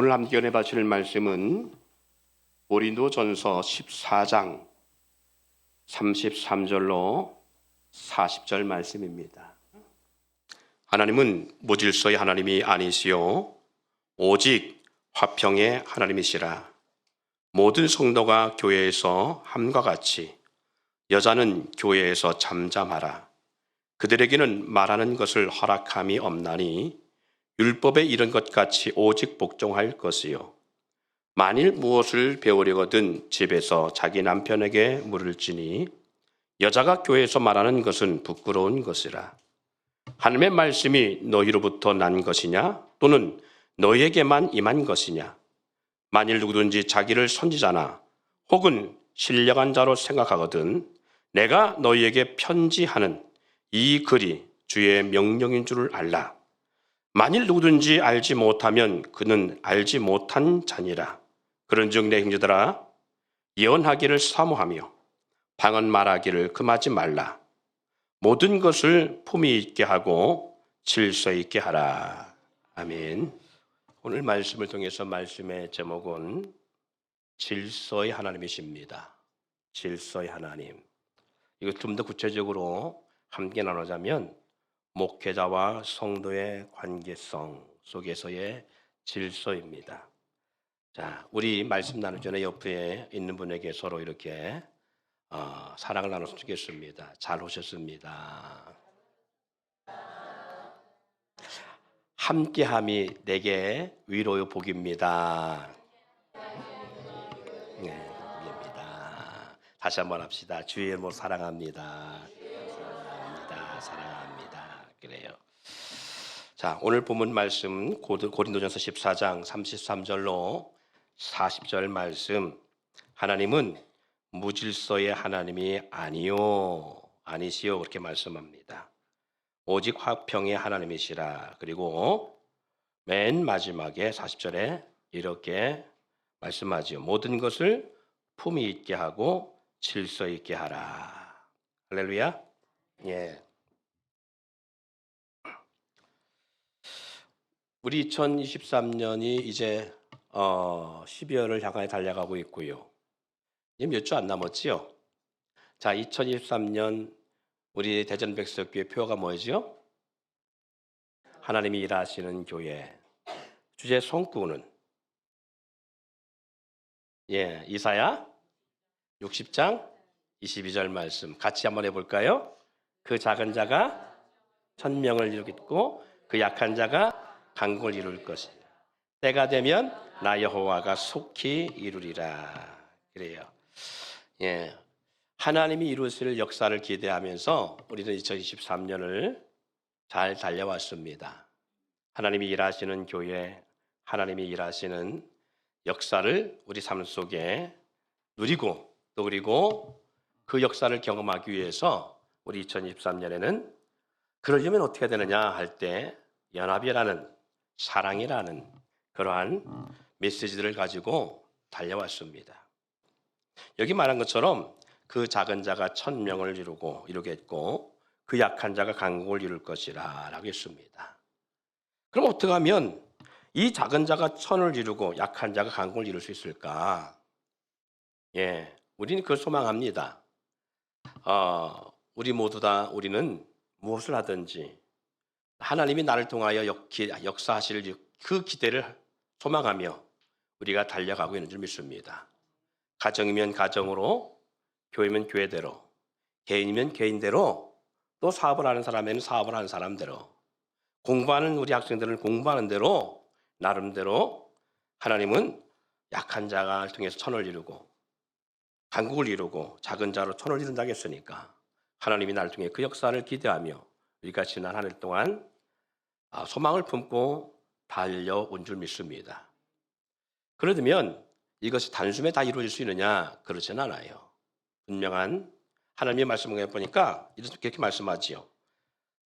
오늘 함께 은혜 받으실 말씀은 고린도전서 14장 33절로 40절 말씀입니다. 하나님은 무질서의 하나님이 아니시요 오직 화평의 하나님이시라. 모든 성도가 교회에서 함과 같이 여자는 교회에서 잠잠하라. 그들에게는 말하는 것을 허락함이 없나니 율법에 이른 것 같이 오직 복종할 것이요. 만일 무엇을 배우려거든 집에서 자기 남편에게 물을지니 여자가 교회에서 말하는 것은 부끄러운 것이라. 하나님의 말씀이 너희로부터 난 것이냐 또는 너희에게만 임한 것이냐. 만일 누구든지 자기를 선지자나 혹은 신령한 자로 생각하거든 내가 너희에게 편지하는 이 글이 주의 명령인 줄을 알라. 만일 누구든지 알지 못하면 그는 알지 못한 자니라. 그런즉 내 형제들아 예언하기를 사모하며 방언 말하기를 금하지 말라. 모든 것을 품위 있게 하고 질서 있게 하라. 아멘. 오늘 말씀을 통해서 말씀의 제목은 질서의 하나님이십니다. 질서의 하나님. 이거 좀 더 구체적으로 함께 나누자면 목회자와 성도의 관계성 속에서의 질서입니다. 자, 우리 말씀 나누기 전에 옆에 있는 분에게 서로 이렇게 사랑을 나눴으면 좋겠습니다. 잘 오셨습니다. 함께함이 내게 위로의 복입니다. 네, 복입니다. 다시 한번 합시다. 주의 이름으로 사랑합니다. 사랑합니다. 그래요. 자, 오늘 본문 말씀 고린도전서 14장 33절로 40절 말씀. 하나님은 무질서의 하나님이 아니시오 그렇게 말씀합니다. 오직 화평의 하나님이시라. 그리고 맨 마지막에 40절에 이렇게 말씀하지요. 모든 것을 품위 있게 하고 질서 있게 하라. 할렐루야. 예. 우리 2023년이 이제 12월을 향해 달려가고 있고요. 이제 몇 주 안 남았지요? 자, 2023년 우리 대전백석교회 표어가 뭐죠? 하나님이 일하시는 교회. 주제 성구는 이사야 60장 22절 말씀 같이 한번 해볼까요? 그 작은 자가 천명을 이루겠고 그 약한 자가 강국을 이룰 것이다. 때가 되면 나 여호와가 속히 이루리라. 그래요. 예, 하나님이 이루실 역사를 기대하면서 우리는 2023년을 잘 달려왔습니다. 하나님이 일하시는 교회, 하나님이 일하시는 역사를 우리 삶 속에 누리고 또 그리고 그 역사를 경험하기 위해서 우리 2023년에는 그러려면 어떻게 해야 되느냐 할 때 연합이라는 사랑이라는 그러한 메시지들을 가지고 달려왔습니다. 여기 말한 것처럼 그 작은 자가 천명을 이루겠고 그 약한 자가 강국을 이룰 것이라 라고 했습니다. 그럼 어떻게 하면 이 작은 자가 천을 이루고 약한 자가 강국을 이룰 수 있을까? 예, 우리는 그걸 소망합니다. 우리 모두 다 우리는 무엇을 하든지 하나님이 나를 통하여 역사하실 그 기대를 소망하며 우리가 달려가고 있는 줄 믿습니다. 가정이면 가정으로, 교회면 교회대로, 개인이면 개인대로, 또 사업을 하는 사람에는 사업을 하는 사람대로, 공부하는 우리 학생들은 공부하는 대로 나름대로 하나님은 약한 자가 통해서 천을 이루고 강국을 이루고 작은 자로 천을 이룬다고 했으니까 하나님이 나를 통해 그 역사를 기대하며 우리가 지난 한 해 동안 소망을 품고 달려온 줄 믿습니다. 그러면 이것이 단숨에 다 이루어질 수 있느냐? 그렇지는 않아요. 분명한 하나님의 말씀을 보니까 이렇게 말씀하지요.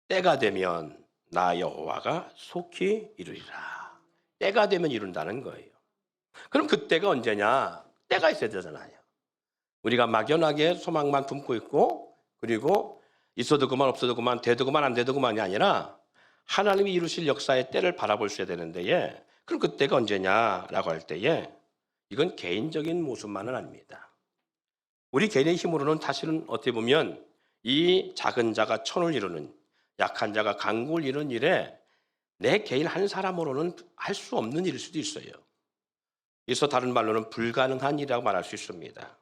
때가 되면 나 여호와가 속히 이루리라. 때가 되면 이룬다는 거예요. 그럼 그 때가 언제냐? 때가 있어야 되잖아요. 우리가 막연하게 소망만 품고 있고 그리고 있어도 그만 없어도 그만 돼도 그만 안 돼도 그만이 아니라 하나님이 이루실 역사의 때를 바라볼 수 있어야 되는데 그럼 그때가 언제냐라고 할 때에 이건 개인적인 모습만은 아닙니다. 우리 개인의 힘으로는 사실은 어떻게 보면 이 작은 자가 천을 이루는, 약한 자가 강국을 이루는 일에 내 개인 한 사람으로는 할 수 없는 일일 수도 있어요. 그래서 다른 말로는 불가능한 일이라고 말할 수 있습니다.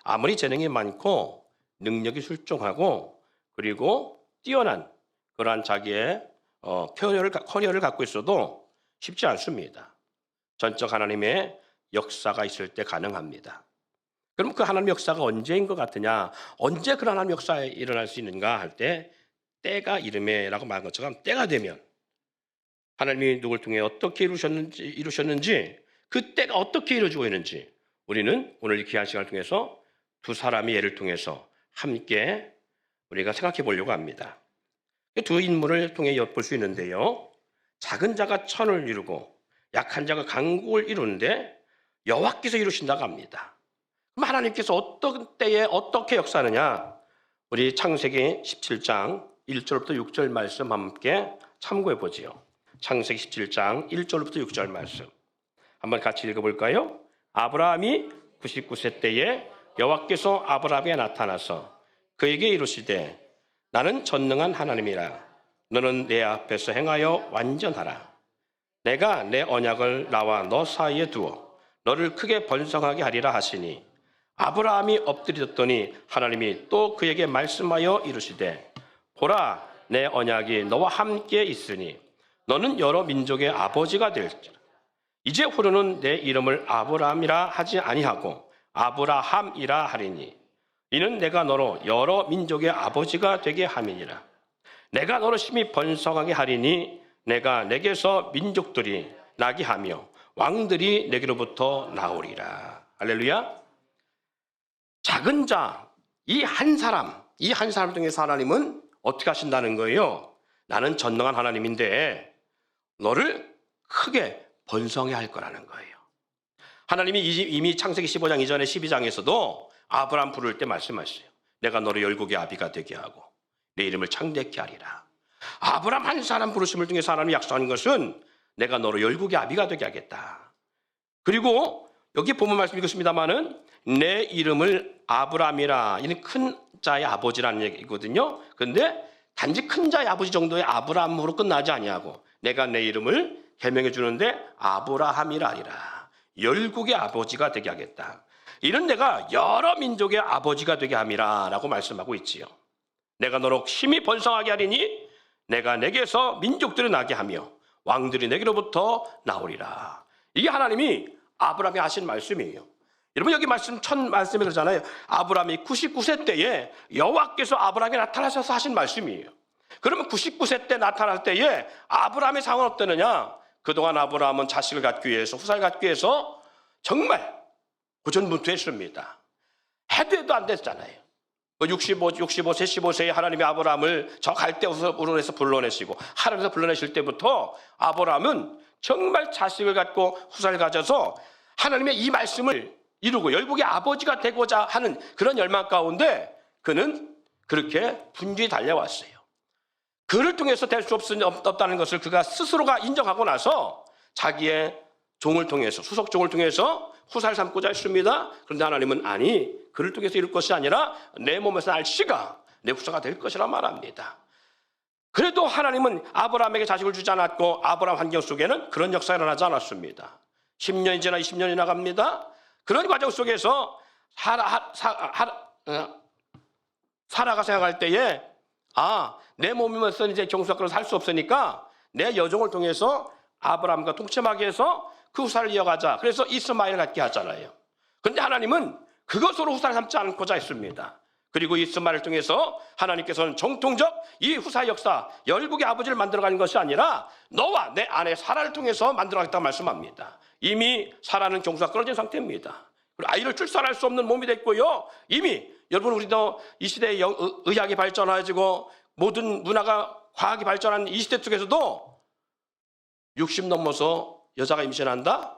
아무리 재능이 많고 능력이 출중하고 그리고 뛰어난 그러한 자기의 커리어를 갖고 있어도 쉽지 않습니다. 전적 하나님의 역사가 있을 때 가능합니다. 그럼 그 하나님 역사가 언제인 것 같으냐? 언제 그런 하나님 역사에 일어날 수 있는가 할 때 때가 이름에라고 말한 것처럼 때가 되면 하나님이 누구를 통해 어떻게 이루셨는지 그 때가 어떻게 이루어지고 있는지 우리는 오늘 이 귀한 시간을 통해서 두 사람의 예를 통해서 함께 우리가 생각해 보려고 합니다. 두 인물을 통해 엿볼 수 있는데요. 작은 자가 천을 이루고 약한 자가 강국을 이루는데 여호와께서 이루신다고 합니다. 그럼 하나님께서 어떤 때에 어떻게 역사하느냐? 우리 창세기 17장 1절부터 6절 말씀 함께 참고해 보지요. 창세기 17장 1절부터 6절 말씀 한번 같이 읽어볼까요? 아브라함이 99세 때에 여호와께서 아브라함에게 나타나서 그에게 이르시되 나는 전능한 하나님이라 너는 내 앞에서 행하여 완전하라. 내가 내 언약을 나와 너 사이에 두어 너를 크게 번성하게 하리라 하시니 아브라함이 엎드렸더니 하나님이 또 그에게 말씀하여 이르시되 보라 내 언약이 너와 함께 있으니 너는 여러 민족의 아버지가 될지라. 이제 후로는 내 이름을 아브라함이라 하지 아니하고 아브라함이라 하리니 이는 내가 너로 여러 민족의 아버지가 되게 함이니라. 내가 너로 심히 번성하게 하리니 내가 내게서 민족들이 나게 하며 왕들이 내게로부터 나오리라. 할렐루야. 작은 자, 이 한 사람을 통해서 하나님은 어떻게 하신다는 거예요? 나는 전능한 하나님인데 너를 크게 번성해 할 거라는 거예요. 하나님이 이미 창세기 15장 이전에 12장에서도 아브라함 부를 때 말씀하셨어요. 내가 너를 열국의 아비가 되게 하고 내 이름을 창대케 하리라. 아브라함 한 사람 부르심을 통해서 하나님이 약속하는 것은 내가 너로 열국의 아비가 되게 하겠다. 그리고 여기 본문 말씀 읽었습니다마는 내 이름을 아브라함이라, 이는 큰 자의 아버지라는 얘기거든요. 그런데 단지 큰 자의 아버지 정도의 아브라함으로 끝나지 아니하고 내가 내 이름을 개명해 주는데 아브라함이라 하리라. 열국의 아버지가 되게 하겠다. 이는 내가 여러 민족의 아버지가 되게 함이라 라고 말씀하고 있지요. 내가 너로 심히 번성하게 하리니 내가 내게서 민족들이 나게 하며 왕들이 내게로부터 나오리라. 이게 하나님이 아브라함이 하신 말씀이에요. 여러분 여기 첫 말씀에 그러잖아요. 아브라함이 99세 때에 여호와께서 아브라함에게 나타나셔서 하신 말씀이에요. 그러면 99세 때 나타날 때에 아브라함의 상황은 어떠느냐? 그동안 아브라함은 자식을 갖기 위해서, 후사를 갖기 위해서 정말 고전분투했습니다. 해도 안 됐잖아요. 75세에 하나님이 아브라함을 저 갈대우르에서 에서 불러내시고 하란에서 불러내실 때부터 아브라함은 정말 자식을 갖고 후사를 가져서 하나님의 이 말씀을 이루고 열국의 아버지가 되고자 하는 그런 열망 가운데 그는 그렇게 분주히 달려왔어요. 그를 통해서 될 수 없다는 것을 그가 스스로가 인정하고 나서 자기의 종을 통해서, 수석 종을 통해서 후사를 삼고자 했습니다. 그런데 하나님은 아니, 그를 통해서 이룰 것이 아니라 내 몸에서 날 씨가 내 후사가 될 것이라 말합니다. 그래도 하나님은 아브라함에게 자식을 주지 않았고 아브라함 환경 속에는 그런 역사가 일어나지 않았습니다. 10년이 지나 20년이 나갑니다. 그런 과정 속에서 사라가 생각할 때에 내 몸이면서 이제 경수학으로 살 수 없으니까 내 여종을 통해서 아브라함과 동침하게 해서 그 후사를 이어가자. 그래서 이스마엘을 갖게 하잖아요. 그런데 하나님은 그것으로 후사를 삼지 않고자 했습니다. 그리고 이스마엘을 통해서 하나님께서는 정통적 이 후사 역사, 열국의 아버지를 만들어가는 것이 아니라 너와 내 아내 사라를 통해서 만들어가겠다고 말씀합니다. 이미 사라는 경수가 끊어진 상태입니다. 그리고 아이를 출산할 수 없는 몸이 됐고요. 이미 여러분 우리도 이 시대에 의학이 발전해가지고 모든 문화가 과학이 발전한 이 시대 속에서도 60 넘어서 여자가 임신한다?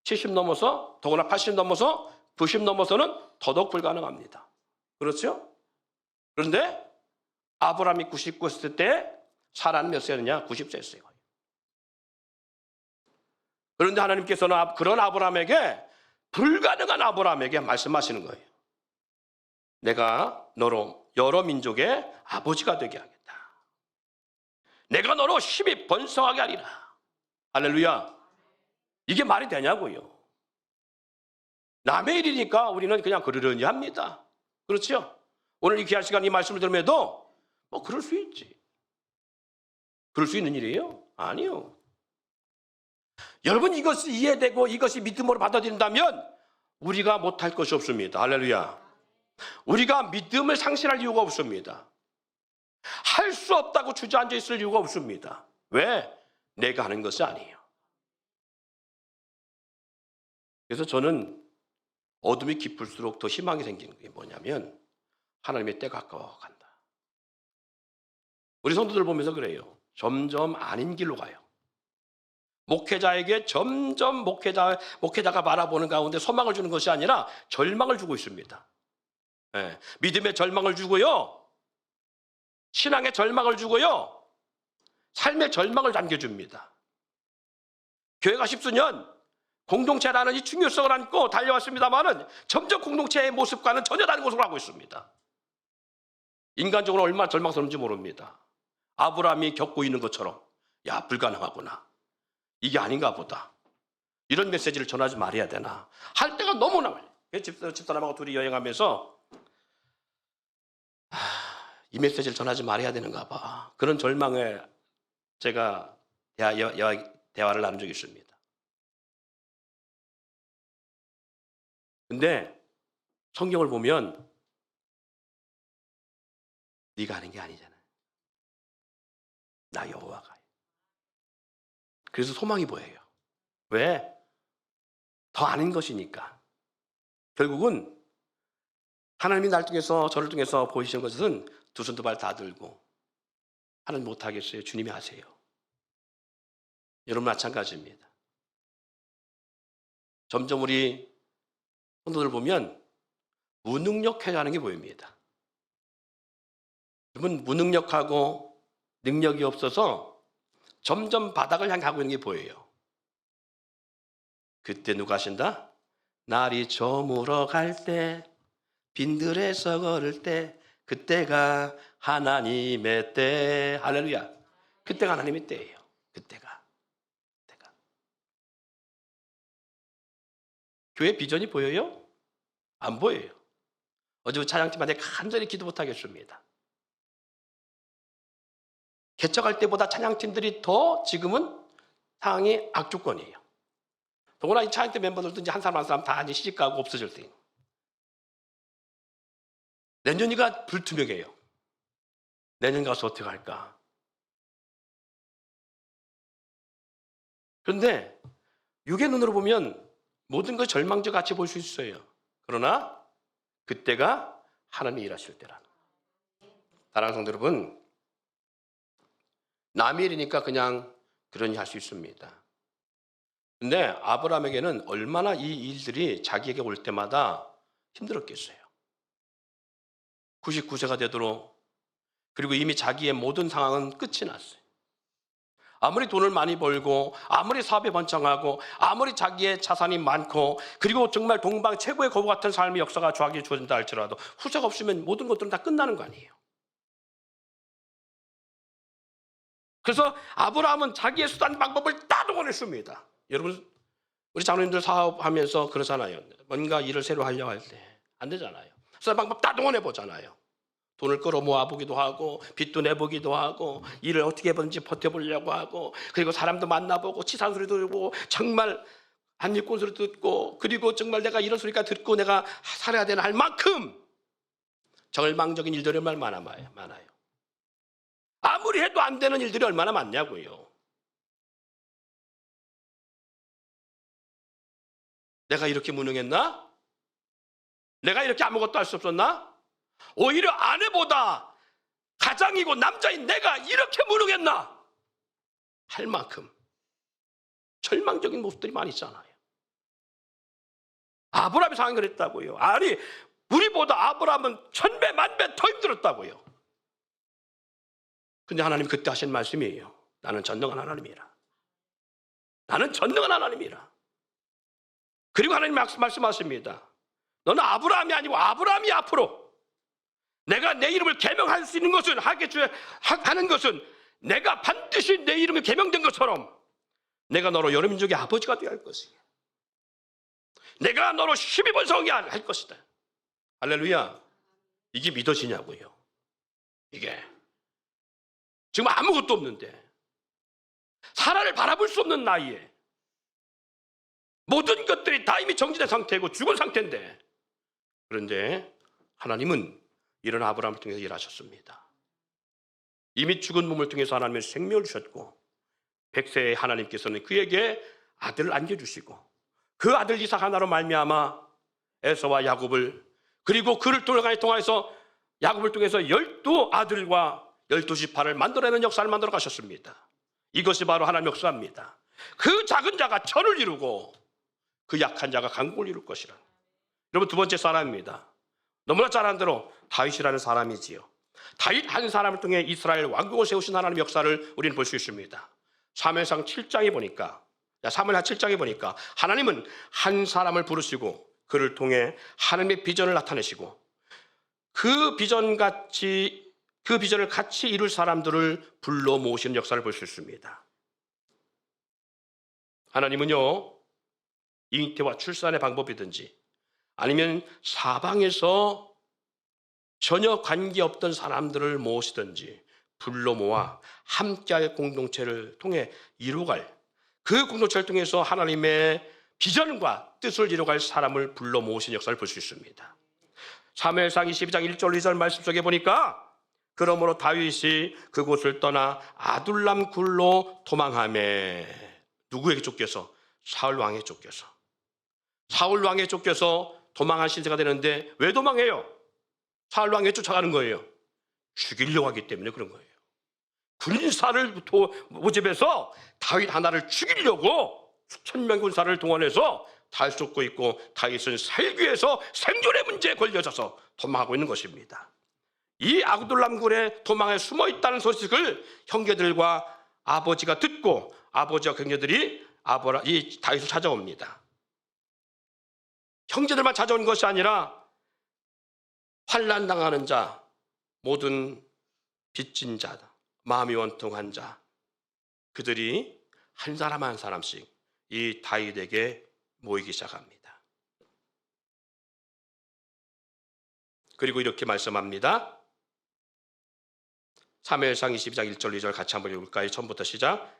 70 넘어서, 더구나 80 넘어서, 90 넘어서는 더더욱 불가능합니다. 그렇죠? 그런데 아브라함이 99세 때 사라는 몇 세였느냐? 90세였어요. 그런데 하나님께서는 그런 아브라함에게, 불가능한 아브라함에게 말씀하시는 거예요. 내가 너로 여러 민족의 아버지가 되게 하겠다. 내가 너로 힘이 번성하게 하리라. 할렐루야. 이게 말이 되냐고요. 남의 일이니까 우리는 그냥 그러려니 합니다. 그렇죠? 오늘 이 귀한 시간 이 말씀을 들으면도 뭐 그럴 수 있지. 그럴 수 있는 일이에요? 아니요. 여러분, 이것이 이해되고 이것이 믿음으로 받아들인다면 우리가 못할 것이 없습니다. 할렐루야. 우리가 믿음을 상실할 이유가 없습니다. 할 수 없다고 주저앉아 있을 이유가 없습니다. 왜? 내가 하는 것이 아니에요. 그래서 저는 어둠이 깊을수록 더 희망이 생기는 게 뭐냐면 하나님의 때가 가까워간다. 우리 성도들 보면서 그래요. 점점 아닌 길로 가요. 목회자에게 점점 목회자가 바라보는 가운데 소망을 주는 것이 아니라 절망을 주고 있습니다. 네. 믿음의 절망을 주고요. 신앙의 절망을 주고요. 삶의 절망을 안겨줍니다. 교회가 십수년 공동체라는 이 중요성을 안고 달려왔습니다만은 점점 공동체의 모습과는 전혀 다른 모습을 하고 있습니다. 인간적으로 얼마나 절망스러운지 모릅니다. 아브라함이 겪고 있는 것처럼, 야, 불가능하구나, 이게 아닌가 보다, 이런 메시지를 전하지 말아야 되나 할 때가 너무나 많아요. 집사람하고 둘이 여행하면서 이 메시지를 전하지 말아야 되는가 봐, 그런 절망에 제가 대화를 나눈 적이 있습니다. 근데 성경을 보면 네가 하는 게 아니잖아. 나 여호와가. 그래서 소망이 보여요. 왜? 더 아는 것이니까. 결국은 하나님이 날 통해서, 저를 통해서 보이시는 것은 두 손 두 발 다 들고, 하나님 못하겠어요, 주님이 하세요. 여러분 마찬가지입니다. 점점 우리 성도들 보면 무능력해가는 게 보입니다. 여러분, 무능력하고 능력이 없어서 점점 바닥을 향해 가고 있는 게 보여요. 그때 누가 하신다? 날이 저물어 갈 때, 빈들에서 걸을 때, 그때가 하나님의 때. 할렐루야. 그때가 하나님의 때예요. 그때가. 교회 비전이 보여요? 안 보여요. 어제 찬양팀한테 간절히 기도 못하겠습니다. 개척할 때보다 찬양팀들이 더 지금은 상황이 악조건이에요. 더구나 이 찬양팀 멤버들도 이제 한 사람 한 사람 다 이제 시집가고 없어질 때. 내년이가 불투명해요. 내년 가서 어떻게 할까? 그런데 육의 눈으로 보면 모든 걸 절망적 같이 볼 수 있어요. 그러나 그때가 하나님이 일하실 때라. 사랑하는 성도 여러분, 남의 일이니까 그냥 그러니 할 수 있습니다. 근데 아브라함에게는 얼마나 이 일들이 자기에게 올 때마다 힘들었겠어요. 99세가 되도록, 그리고 이미 자기의 모든 상황은 끝이 났어요. 아무리 돈을 많이 벌고, 아무리 사업에 번창하고, 아무리 자기의 자산이 많고, 그리고 정말 동방 최고의 거부 같은 삶의 역사가 저에게 주어진다 할지라도 후세가 없으면 모든 것들은 다 끝나는 거 아니에요. 그래서 아브라함은 자기의 수단 방법을 다 동원했습니다. 여러분, 우리 장로님들 사업하면서 그러잖아요. 뭔가 일을 새로 하려고 할 때 안 되잖아요. 수단 방법 다 동원해 보잖아요. 돈을 끌어 모아보기도 하고, 빚도 내보기도 하고, 일을 어떻게 해보든지 버텨보려고 하고, 그리고 사람도 만나보고, 치사한 소리 들고, 정말 안익고 소리 듣고, 그리고 정말 내가 이런 소리가 듣고 내가 살아야 되나 할 만큼 절망적인 일들이 얼마나 많아요. 아무리 해도 안 되는 일들이 얼마나 많냐고요. 내가 이렇게 무능했나? 내가 이렇게 아무것도 할 수 없었나? 오히려 아내보다 가장이고 남자인 내가 이렇게 무능했나? 할 만큼 절망적인 모습들이 많이 있잖아요. 아브라함이 상황이 그랬다고요. 아니, 우리보다 아브라함은 1000배, 1000배 더 힘들었다고요. 근데 하나님 그때 하신 말씀이에요. 나는 전능한 하나님이라. 나는 전능한 하나님이라. 그리고 하나님 말씀하십니다. 너는 아브라함이 아니고 아브라함이 앞으로 내가 내 이름을 계명할 수 있는 것은 하는 것은 내가 반드시 내 이름이 계명된 것처럼 내가 너로 여러 민족의 아버지가 되어야 할 것이야. 내가 너로 12번성하게 할 것이다. 할렐루야. 이게 믿어지냐고요. 이게 지금 아무것도 없는데, 사라를 바라볼 수 없는 나이에 모든 것들이 다 이미 정지된 상태고 죽은 상태인데, 그런데 하나님은 이런 아브라함을 통해서 일하셨습니다. 이미 죽은 몸을 통해서 하나님은 생명을 주셨고, 100세의 하나님께서는 그에게 아들을 안겨주시고, 그 아들 이삭 하나로 말미암아 에서와 야곱을, 그리고 그를 통해서 야곱을 통해서 12아들과 12지파를 만들어내는 역사를 만들어 가셨습니다. 이것이 바로 하나님의 역사입니다. 그 작은 자가 천을 이루고 그 약한 자가 강국을 이룰 것이라. 여러분, 두 번째 사람입니다. 너무나 잘 아는 대로 다윗이라는 사람이지요. 다윗 한 사람을 통해 이스라엘 왕국을 세우신 하나님의 역사를 우리는 볼 수 있습니다. 사무엘상 7장에 보니까, 사무엘하 7장에 보니까 하나님은 한 사람을 부르시고 그를 통해 하나님의 비전을 나타내시고, 그 비전을 같이 이룰 사람들을 불러 모으시는 역사를 볼 수 있습니다. 하나님은요, 잉태와 출산의 방법이든지 아니면 사방에서 전혀 관계없던 사람들을 모으시든지 불러 모아 함께할 공동체를 통해 이루어갈, 그 공동체를 통해서 하나님의 비전과 뜻을 이루어갈 사람을 불러 모으신 역사를 볼 수 있습니다. 사무엘상 22장 1절 2절 말씀 속에 보니까, 그러므로 다윗이 그곳을 떠나 아둘람 굴로 도망하매, 누구에게 쫓겨서? 사울 왕에 쫓겨서. 사울 왕에 쫓겨서 도망한 신세가 되는데, 왜 도망해요? 사울 왕에 쫓아가는 거예요. 죽이려고 하기 때문에 그런 거예요. 군사를 모집해서 다윗 하나를 죽이려고 수천 명 군사를 동원해서 다윗을 쫓고 있고, 다윗은 살기 위해서 생존의 문제에 걸려져서 도망하고 있는 것입니다. 이 아둘람 굴에 도망에 숨어 있다는 소식을 형제들과 아버지가 듣고, 아버지와 형제들이 이 다윗을 찾아옵니다. 형제들만 찾아온 것이 아니라 환난 당하는 자, 모든 빚진 자, 마음이 원통한 자, 그들이 한 사람 한 사람씩 이 다윗에게 모이기 시작합니다. 그리고 이렇게 말씀합니다. 사무엘상 22장 1절 2절 같이 한번 읽을까요? 처음부터 시작.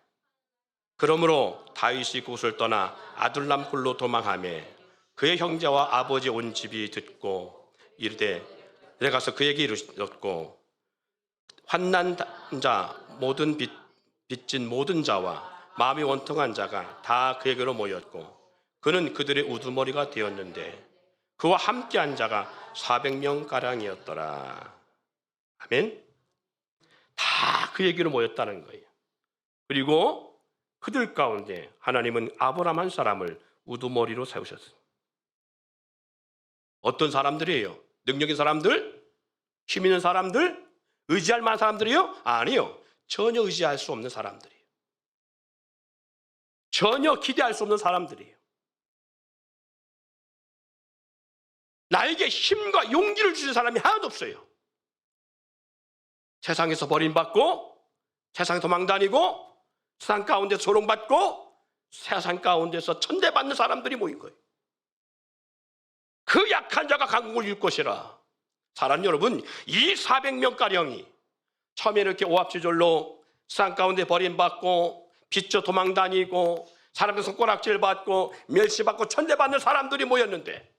그러므로 다윗이 그곳을 떠나 아둘람 굴로 도망하며 그의 형제와 아버지 온 집이 듣고 이르되 내가서 그에게 이르렀고, 환난 자, 모든 빚진 모든 자와 마음이 원통한 자가 다 그에게로 모였고, 그는 그들의 우두머리가 되었는데 그와 함께한 자가 400명가량이었더라. 아멘. 다 그에게로 모였다는 거예요. 그리고 그들 가운데 하나님은 아브라함 한 사람을 우두머리로 세우셨어요. 어떤 사람들이에요? 능력인 사람들? 힘 있는 사람들? 의지할 만한 사람들이요? 아니요. 전혀 의지할 수 없는 사람들이에요. 전혀 기대할 수 없는 사람들이에요. 나에게 힘과 용기를 주신 사람이 하나도 없어요. 세상에서 버림받고, 세상에 도망다니고, 세상 가운데서 조롱받고, 세상 가운데서 천대받는 사람들이 모인 거예요. 그 약한 자가 강국을 이룰 것이라. 사랑하는 여러분, 이 400명가량이 처음에 이렇게 오합지졸로 세상 가운데 버림받고 빚져 도망다니고 사람들 손가락질 받고 멸시받고 천대받는 사람들이 모였는데,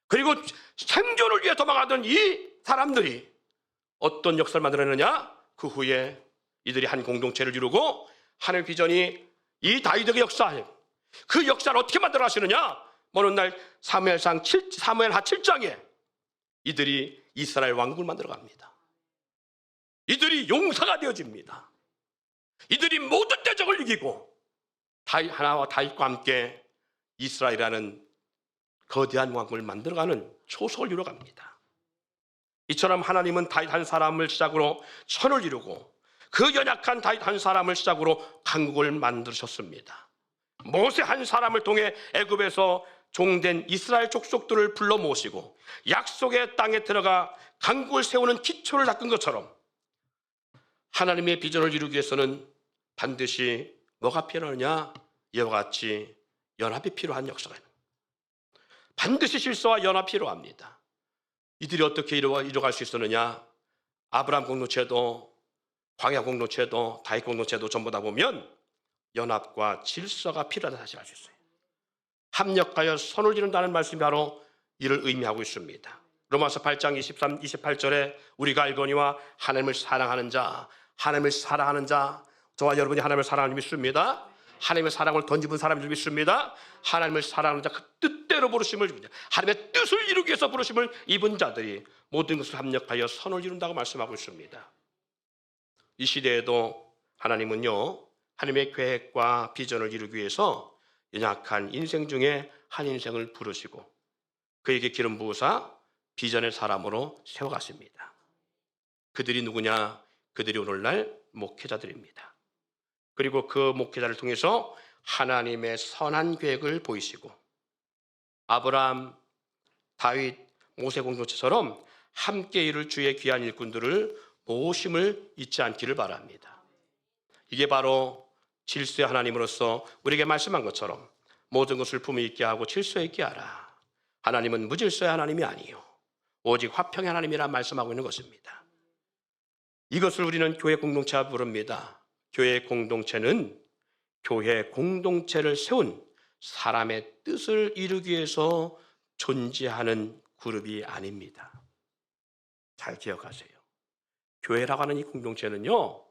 그리고 생존을 위해 도망하던 이 사람들이 어떤 역사를 만들어내느냐? 그 후에 이들이 한 공동체를 이루고 하나님의 비전이 이 다윗의 역사예요. 그 역사를 어떻게 만들어 가시느냐? 어느 날 사무엘하 7장에 이들이 이스라엘 왕국을 만들어 갑니다. 이들이 용사가 되어집니다. 이들이 모든 대적을 이기고 다윗 하나와 다윗과 함께 이스라엘이라는 거대한 왕국을 만들어가는 초석을 이루어갑니다. 이처럼 하나님은 다윗 한 사람을 시작으로 천을 이루고 그 연약한 다윗 한 사람을 시작으로 강국을 만드셨습니다. 모세 한 사람을 통해 애굽에서 종된 이스라엘 족속들을 불러 모시고 약속의 땅에 들어가 강국을 세우는 기초를 닦은 것처럼 하나님의 비전을 이루기 위해서는 반드시 뭐가 필요하느냐? 이와 같이 연합이 필요한 역사가 있는 거예요. 반드시 실수와 연합이 필요합니다. 이들이 어떻게 이루어갈 수 있었느냐? 아브라함 공동체도 광야 공동체도 다윗 공동체도 전부 다 보면 연합과 질서가 필요하다는 사실을 알 수 있어요. 합력하여 선을 이룬다는 말씀이 바로 이를 의미하고 있습니다. 로마서 8장 23, 28절에 우리가 알거니와 하나님을 사랑하는 자, 저와 여러분이 하나님을 사랑하는 믿습니다. 하나님의 사랑을 던집은 사람을 믿습니다. 하나님을 사랑하는 자, 그 뜻대로 부르심을 입은 자, 하나님의 뜻을 이루기 위해서 부르심을 입은 자들이 모든 것을 합력하여 선을 이룬다고 말씀하고 있습니다. 이 시대에도 하나님은요, 하나님의 계획과 비전을 이루기 위해서 연약한 인생 중에 한 인생을 부르시고 그에게 기름 부으사 비전의 사람으로 세워가십니다. 그들이 누구냐? 그들이 오늘날 목회자들입니다. 그리고 그 목회자를 통해서 하나님의 선한 계획을 보이시고 아브라함, 다윗, 모세 공동체처럼 함께 이룰 주의 귀한 일꾼들을 모심을 잊지 않기를 바랍니다. 이게 바로 질서의 하나님으로서 우리에게 말씀한 것처럼 모든 것을 품위 있게 하고 질서 있게 하라. 하나님은 무질서의 하나님이 아니요 오직 화평의 하나님이라 말씀하고 있는 것입니다. 이것을 우리는 교회 공동체라 부릅니다. 교회 공동체는 교회 공동체를 세운 사람의 뜻을 이루기 위해서 존재하는 그룹이 아닙니다. 잘 기억하세요. 교회라고 하는 이 공동체는요,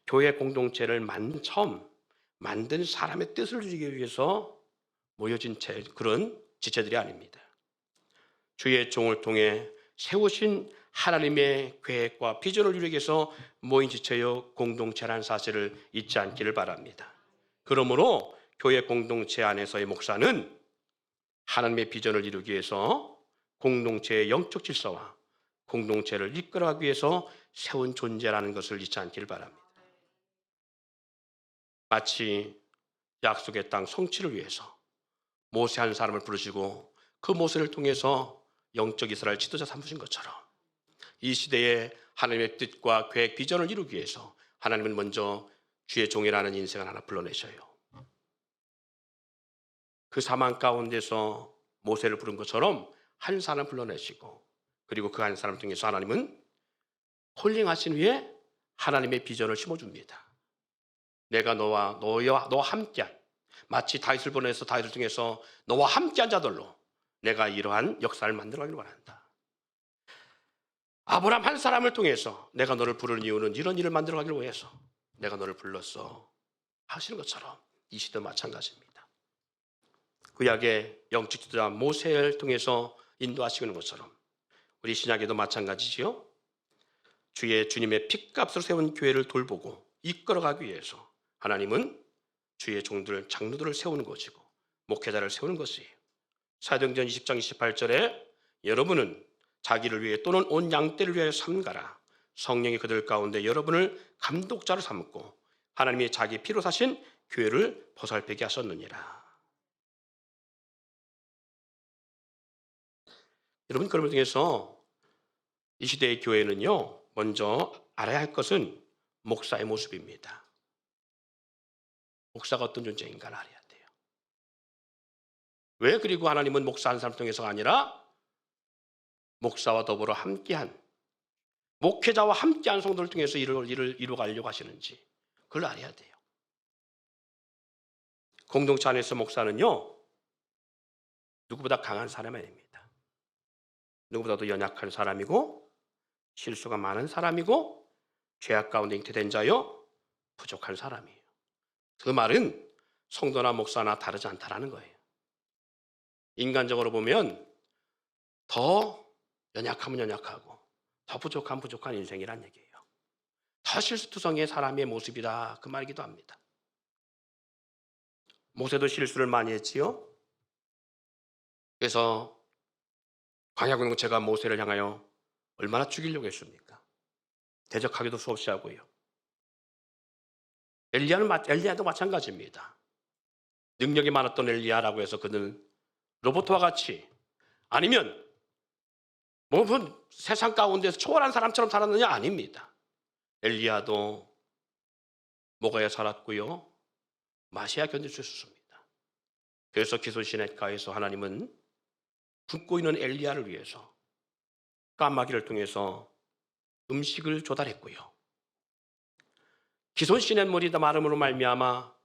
교회 공동체를 처음 만든 사람의 뜻을 이루기 위해서 모여진 그런 지체들이 아닙니다. 주의 종을 통해 세우신 하나님의 계획과 비전을 이루기 위해서 모인 지체여 공동체라는 사실을 잊지 않기를 바랍니다. 그러므로 교회 공동체 안에서의 목사는 하나님의 비전을 이루기 위해서 공동체의 영적 질서와 공동체를 이끌어가기 위해서 세운 존재라는 것을 잊지 않기를 바랍니다. 마치 약속의 땅 성취를 위해서 모세 한 사람을 부르시고 그 모세를 통해서 영적 이스라엘 지도자 삼으신 것처럼 이 시대에 하나님의 뜻과 계획, 비전을 이루기 위해서 하나님은 먼저 주의 종이라는 인생을 하나 불러내셔요. 그 사망 가운데서 모세를 부른 것처럼 한 사람 불러내시고 그리고 그 한 사람 통해서 하나님은 콜링하신 후에 하나님의 비전을 심어줍니다. 내가 너와 함께한 마치 다윗을 보내서 다윗을 통해서 너와 함께한 자들로 내가 이러한 역사를 만들어가기를 원한다. 아브라함 한 사람을 통해서 내가 너를 부르는 이유는 이런 일을 만들어가기를 위해서 내가 너를 불렀어 하시는 것처럼 이 시대도 마찬가지입니다. 구약의 영적 지도자 모세를 통해서 인도하시는 것처럼 우리 신약에도 마찬가지지요. 주님의 핏값으로 세운 교회를 돌보고 이끌어가기 위해서 하나님은 주의 종들, 장로들을 세우는 것이고 목회자를 세우는 것이에요. 사도행전 20장 28절에 여러분은 자기를 위해 또는 온 양떼를 위하여 삼가라. 성령이 그들 가운데 여러분을 감독자로 삼고 하나님이 자기 피로 사신 교회를 보살피게 하셨느니라. 여러분, 그런 중에서 이 시대의 교회는요, 먼저 알아야 할 것은 목사의 모습입니다. 목사가 어떤 존재인가를 알아야 돼요. 왜 그리고 하나님은 목사 한 사람 통해서가 아니라 목사와 더불어 함께한 목회자와 함께한 성도를 통해서 일을 이루어가려고 하시는지 그걸 알아야 돼요. 공동체 안에서 목사는요, 누구보다 강한 사람이 아닙니다. 누구보다도 연약한 사람이고 실수가 많은 사람이고 죄악 가운데 잉태된 자요 부족한 사람이에요. 그 말은 성도나 목사나 다르지 않다라는 거예요. 인간적으로 보면 더 연약하면 연약하고 더 부족하면 부족한 인생이란 얘기예요. 더 실수투성이의 사람의 모습이다, 그 말이기도 합니다. 모세도 실수를 많이 했지요. 그래서 광야 공동체가 모세를 향하여 얼마나 죽이려고 했습니까? 대적하기도 수없이 하고요. 엘리야도 마찬가지입니다. 능력이 많았던 엘리야라고 해서 그는 로봇과 같이 아니면 뭐 세상 가운데서 초월한 사람처럼 살았느냐? 아닙니다. 엘리야도 먹어야 살았고요. 마셔야 견딜 수 있었습니다. 그래서 기손시냇가에서 하나님은 굶고 있는 엘리야를 위해서 까마귀를 통해서 음식을 조달했고요. 기손시냇물이다 마름으로 말미암아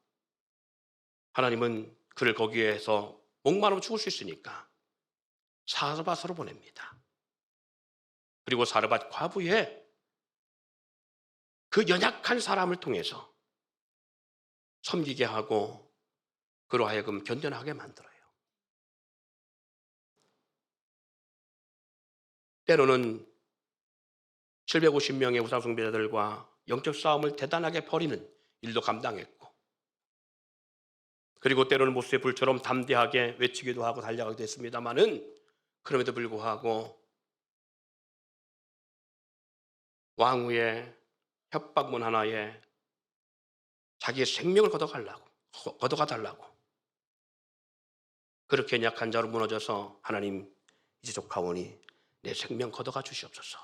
하나님은 그를 거기에서 목마르면 죽을 수 있으니까 사르밧으로 보냅니다. 그리고 사르밧 과부의 그 연약한 사람을 통해서 섬기게 하고 그로 하여금 견뎌나가게 만들어요. 때로는 750명의 우상숭배자들과 영적 싸움을 대단하게 벌이는 일도 감당했고, 그리고 때로는 모세의 불처럼 담대하게 외치기도 하고 달려가기도 했습니다마는 그럼에도 불구하고 왕후의 협박문 하나에 자기의 생명을 걷어가달라고 그렇게 약한 자로 무너져서 하나님, 이제 조카오니 내 생명 걷어가 주시옵소서.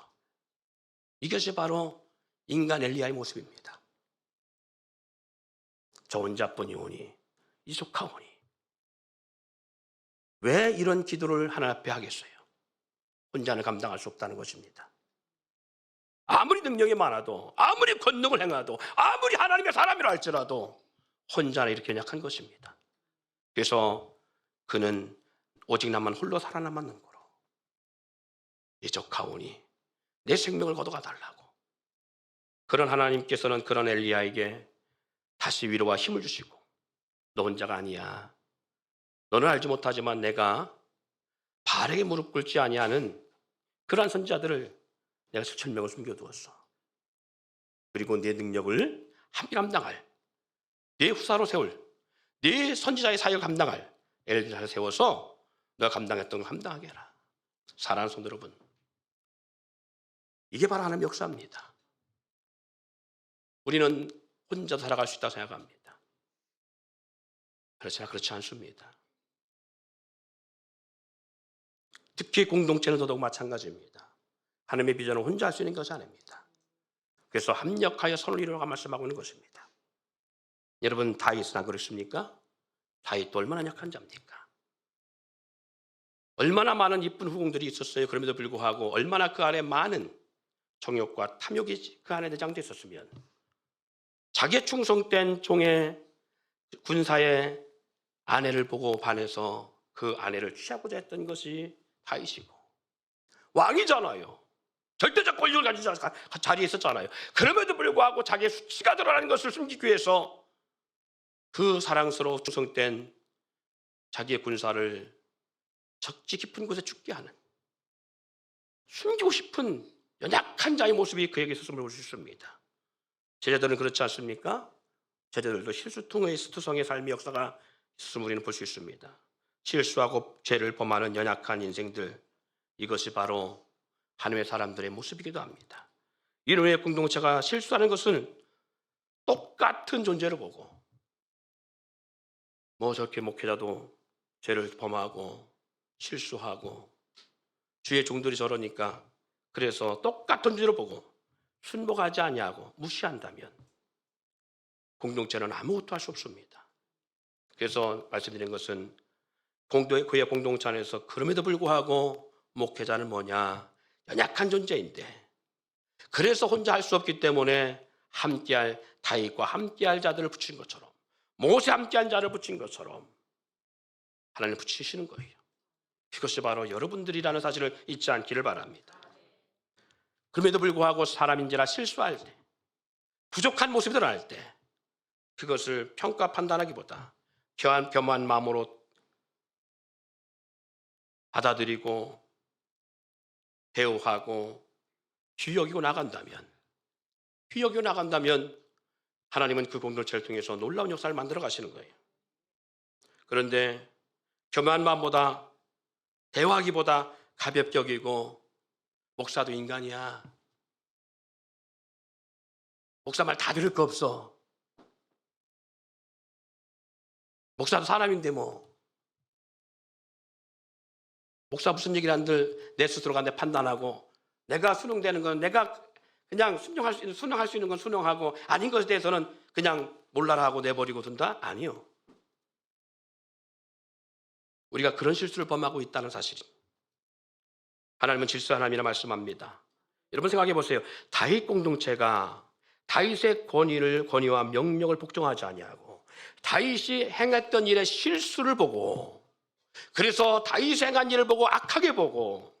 이것이 바로 인간 엘리야의 모습입니다. 저 혼자뿐이 오니 이 조카오니. 왜 이런 기도를 하나님 앞에 하겠어요? 혼자는 감당할 수 없다는 것입니다. 아무리 능력이 많아도, 아무리 권능을 행해도, 아무리 하나님의 사람이라 할지라도 혼자는 이렇게 약한 것입니다. 그래서 그는 오직 나만 홀로 살아남았는 거로 이적하오니 내 생명을 걷어가 달라고. 그런 하나님께서는 그런 엘리야에게 다시 위로와 힘을 주시고, 너 혼자가 아니야. 너는 알지 못하지만 내가 바알에게 무릎 꿇지 아니하는 그러한 선지자들을 내가 7,000명을 숨겨두었어. 그리고 내 능력을 함께 감당할, 내 후사로 세울, 내 선지자의 사역을 감당할 엘리야를 세워서 너가 감당했던 걸 감당하게 해라. 사랑하는 성도 여러분, 이게 바로 하나님의 역사입니다. 우리는 혼자 살아갈 수 있다고 생각합니다. 그렇지나 그렇지 않습니다. 특히 공동체는 더더욱 마찬가지입니다. 하나님의 비전을 혼자 할 수 있는 것이 아닙니다. 그래서 합력하여 선을 이루라고 말씀하고 있는 것입니다. 여러분, 다윗은 안 그렇습니까? 다윗도 얼마나 약한 자입니까? 얼마나 많은 이쁜 후궁들이 있었어요. 그럼에도 불구하고 얼마나 그 안에 많은 정욕과 탐욕이 그 안에 내장되어 있었으면 자기의 충성된 종의 군사의 아내를 보고 반해서 그 아내를 취하고자 했던 것이 다윗이고, 왕이잖아요. 절대적 권력을 가진 자리에 있었잖아요. 그럼에도 불구하고 자기의 수치가 드러나는 것을 숨기기 위해서 그 사랑스러워 충성된 자기의 군사를 적지 깊은 곳에 죽게 하는, 숨기고 싶은 연약한 자의 모습이 그에게 있었음을 볼 수 있습니다. 제자들은 그렇지 않습니까? 제자들도 실수통의 스투성의 삶의 역사가 있음을 우리는 볼 수 있습니다. 실수하고 죄를 범하는 연약한 인생들, 이것이 바로 하나님의 사람들의 모습이기도 합니다. 이런 공동체가 실수하는 것은 똑같은 존재를 보고, 뭐 저렇게 목회자도 죄를 범하고 실수하고 주의 종들이 저러니까 그래서 똑같은 존재를 보고 순복하지 아니하고 무시한다면 공동체는 아무것도 할 수 없습니다. 그래서 말씀드린 것은 그의 공동체 안에서 그럼에도 불구하고 목회자는 뭐냐? 연약한 존재인데, 그래서 혼자 할 수 없기 때문에 함께할 다윗과 함께할 자들을 붙인 것처럼, 모세 함께한 자를 붙인 것처럼 하나님 붙이시는 거예요. 그것이 바로 여러분들이라는 사실을 잊지 않기를 바랍니다. 그럼에도 불구하고 사람인지라 실수할 때, 부족한 모습이 드러날 때 그것을 평가 판단하기보다 겸한 마음으로 받아들이고 대우하고 귀여기고 나간다면 하나님은 그 공동체를 통해서 놀라운 역사를 만들어 가시는 거예요. 그런데 겸한 마음보다, 대화하기보다 가볍게 여기고, 목사도 인간이야, 목사 말 다 들을 거 없어, 목사도 사람인데 뭐. 목사 무슨 얘기를 한들 내 스스로가 내 판단하고, 내가 순응되는 건 내가 그냥 순응할 수 있는 건 순응하고, 아닌 것에 대해서는 그냥 몰라라 하고 내버리고 둔다? 아니요. 우리가 그런 실수를 범하고 있다는 사실입니다. 하나님은 질서 하나님이라 말씀합니다. 여러분 생각해 보세요. 다윗 공동체가 다윗의 권위와 명령을 복종하지 아니하고 다윗이 행했던 일의 실수를 보고, 그래서 다윗이 행한 일을 보고 악하게 보고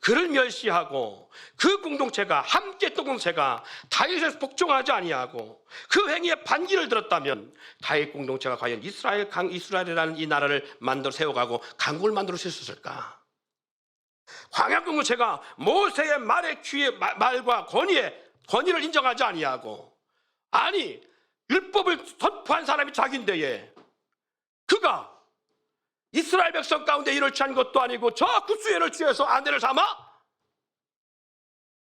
그를 멸시하고, 그 공동체가 함께 했던 공동체가 다윗에 복종하지 아니하고 그 행위에 반기를 들었다면 다윗 공동체가 과연 이스라엘이라는 이 나라를 만들어 세워가고 강국을 만들어 수 있었을까? 광야 공동체가 모세의 말과 권위를 인정하지 아니하고, 아니 율법을 선포한 사람이 자기인데에 그가 이스라엘 백성 가운데 일을 취한 것도 아니고 저 구수회를 취해서 아내를 삼아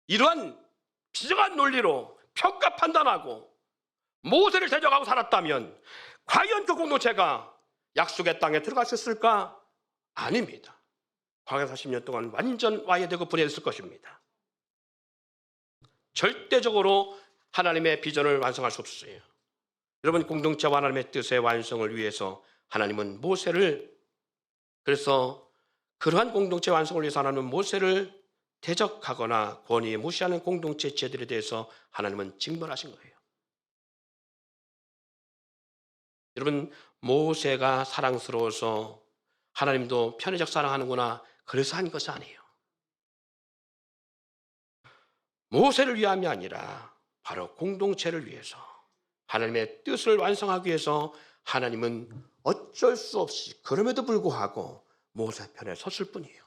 이러한 비정한 논리로 평가 판단하고 모세를 대적하고 살았다면 과연 그 공동체가 약속의 땅에 들어갔었을까? 아닙니다. 광야 40년 동안 완전 와해되고 분해했을 것입니다. 절대적으로 하나님의 비전을 완성할 수 없어요. 여러분, 공동체와 하나님의 뜻의 완성을 위해서 하나님은 그래서 그러한 공동체 완성을 위해서 하나님은 모세를 대적하거나 권위에 무시하는 공동체 지체들에 대해서 하나님은 징벌하신 거예요. 여러분, 모세가 사랑스러워서 하나님도 편의적 사랑하는구나 그래서 한 것이 아니에요. 모세를 위함이 아니라 바로 공동체를 위해서, 하나님의 뜻을 완성하기 위해서 하나님은 어쩔 수 없이 그럼에도 불구하고 모세 편에 섰을 뿐이에요.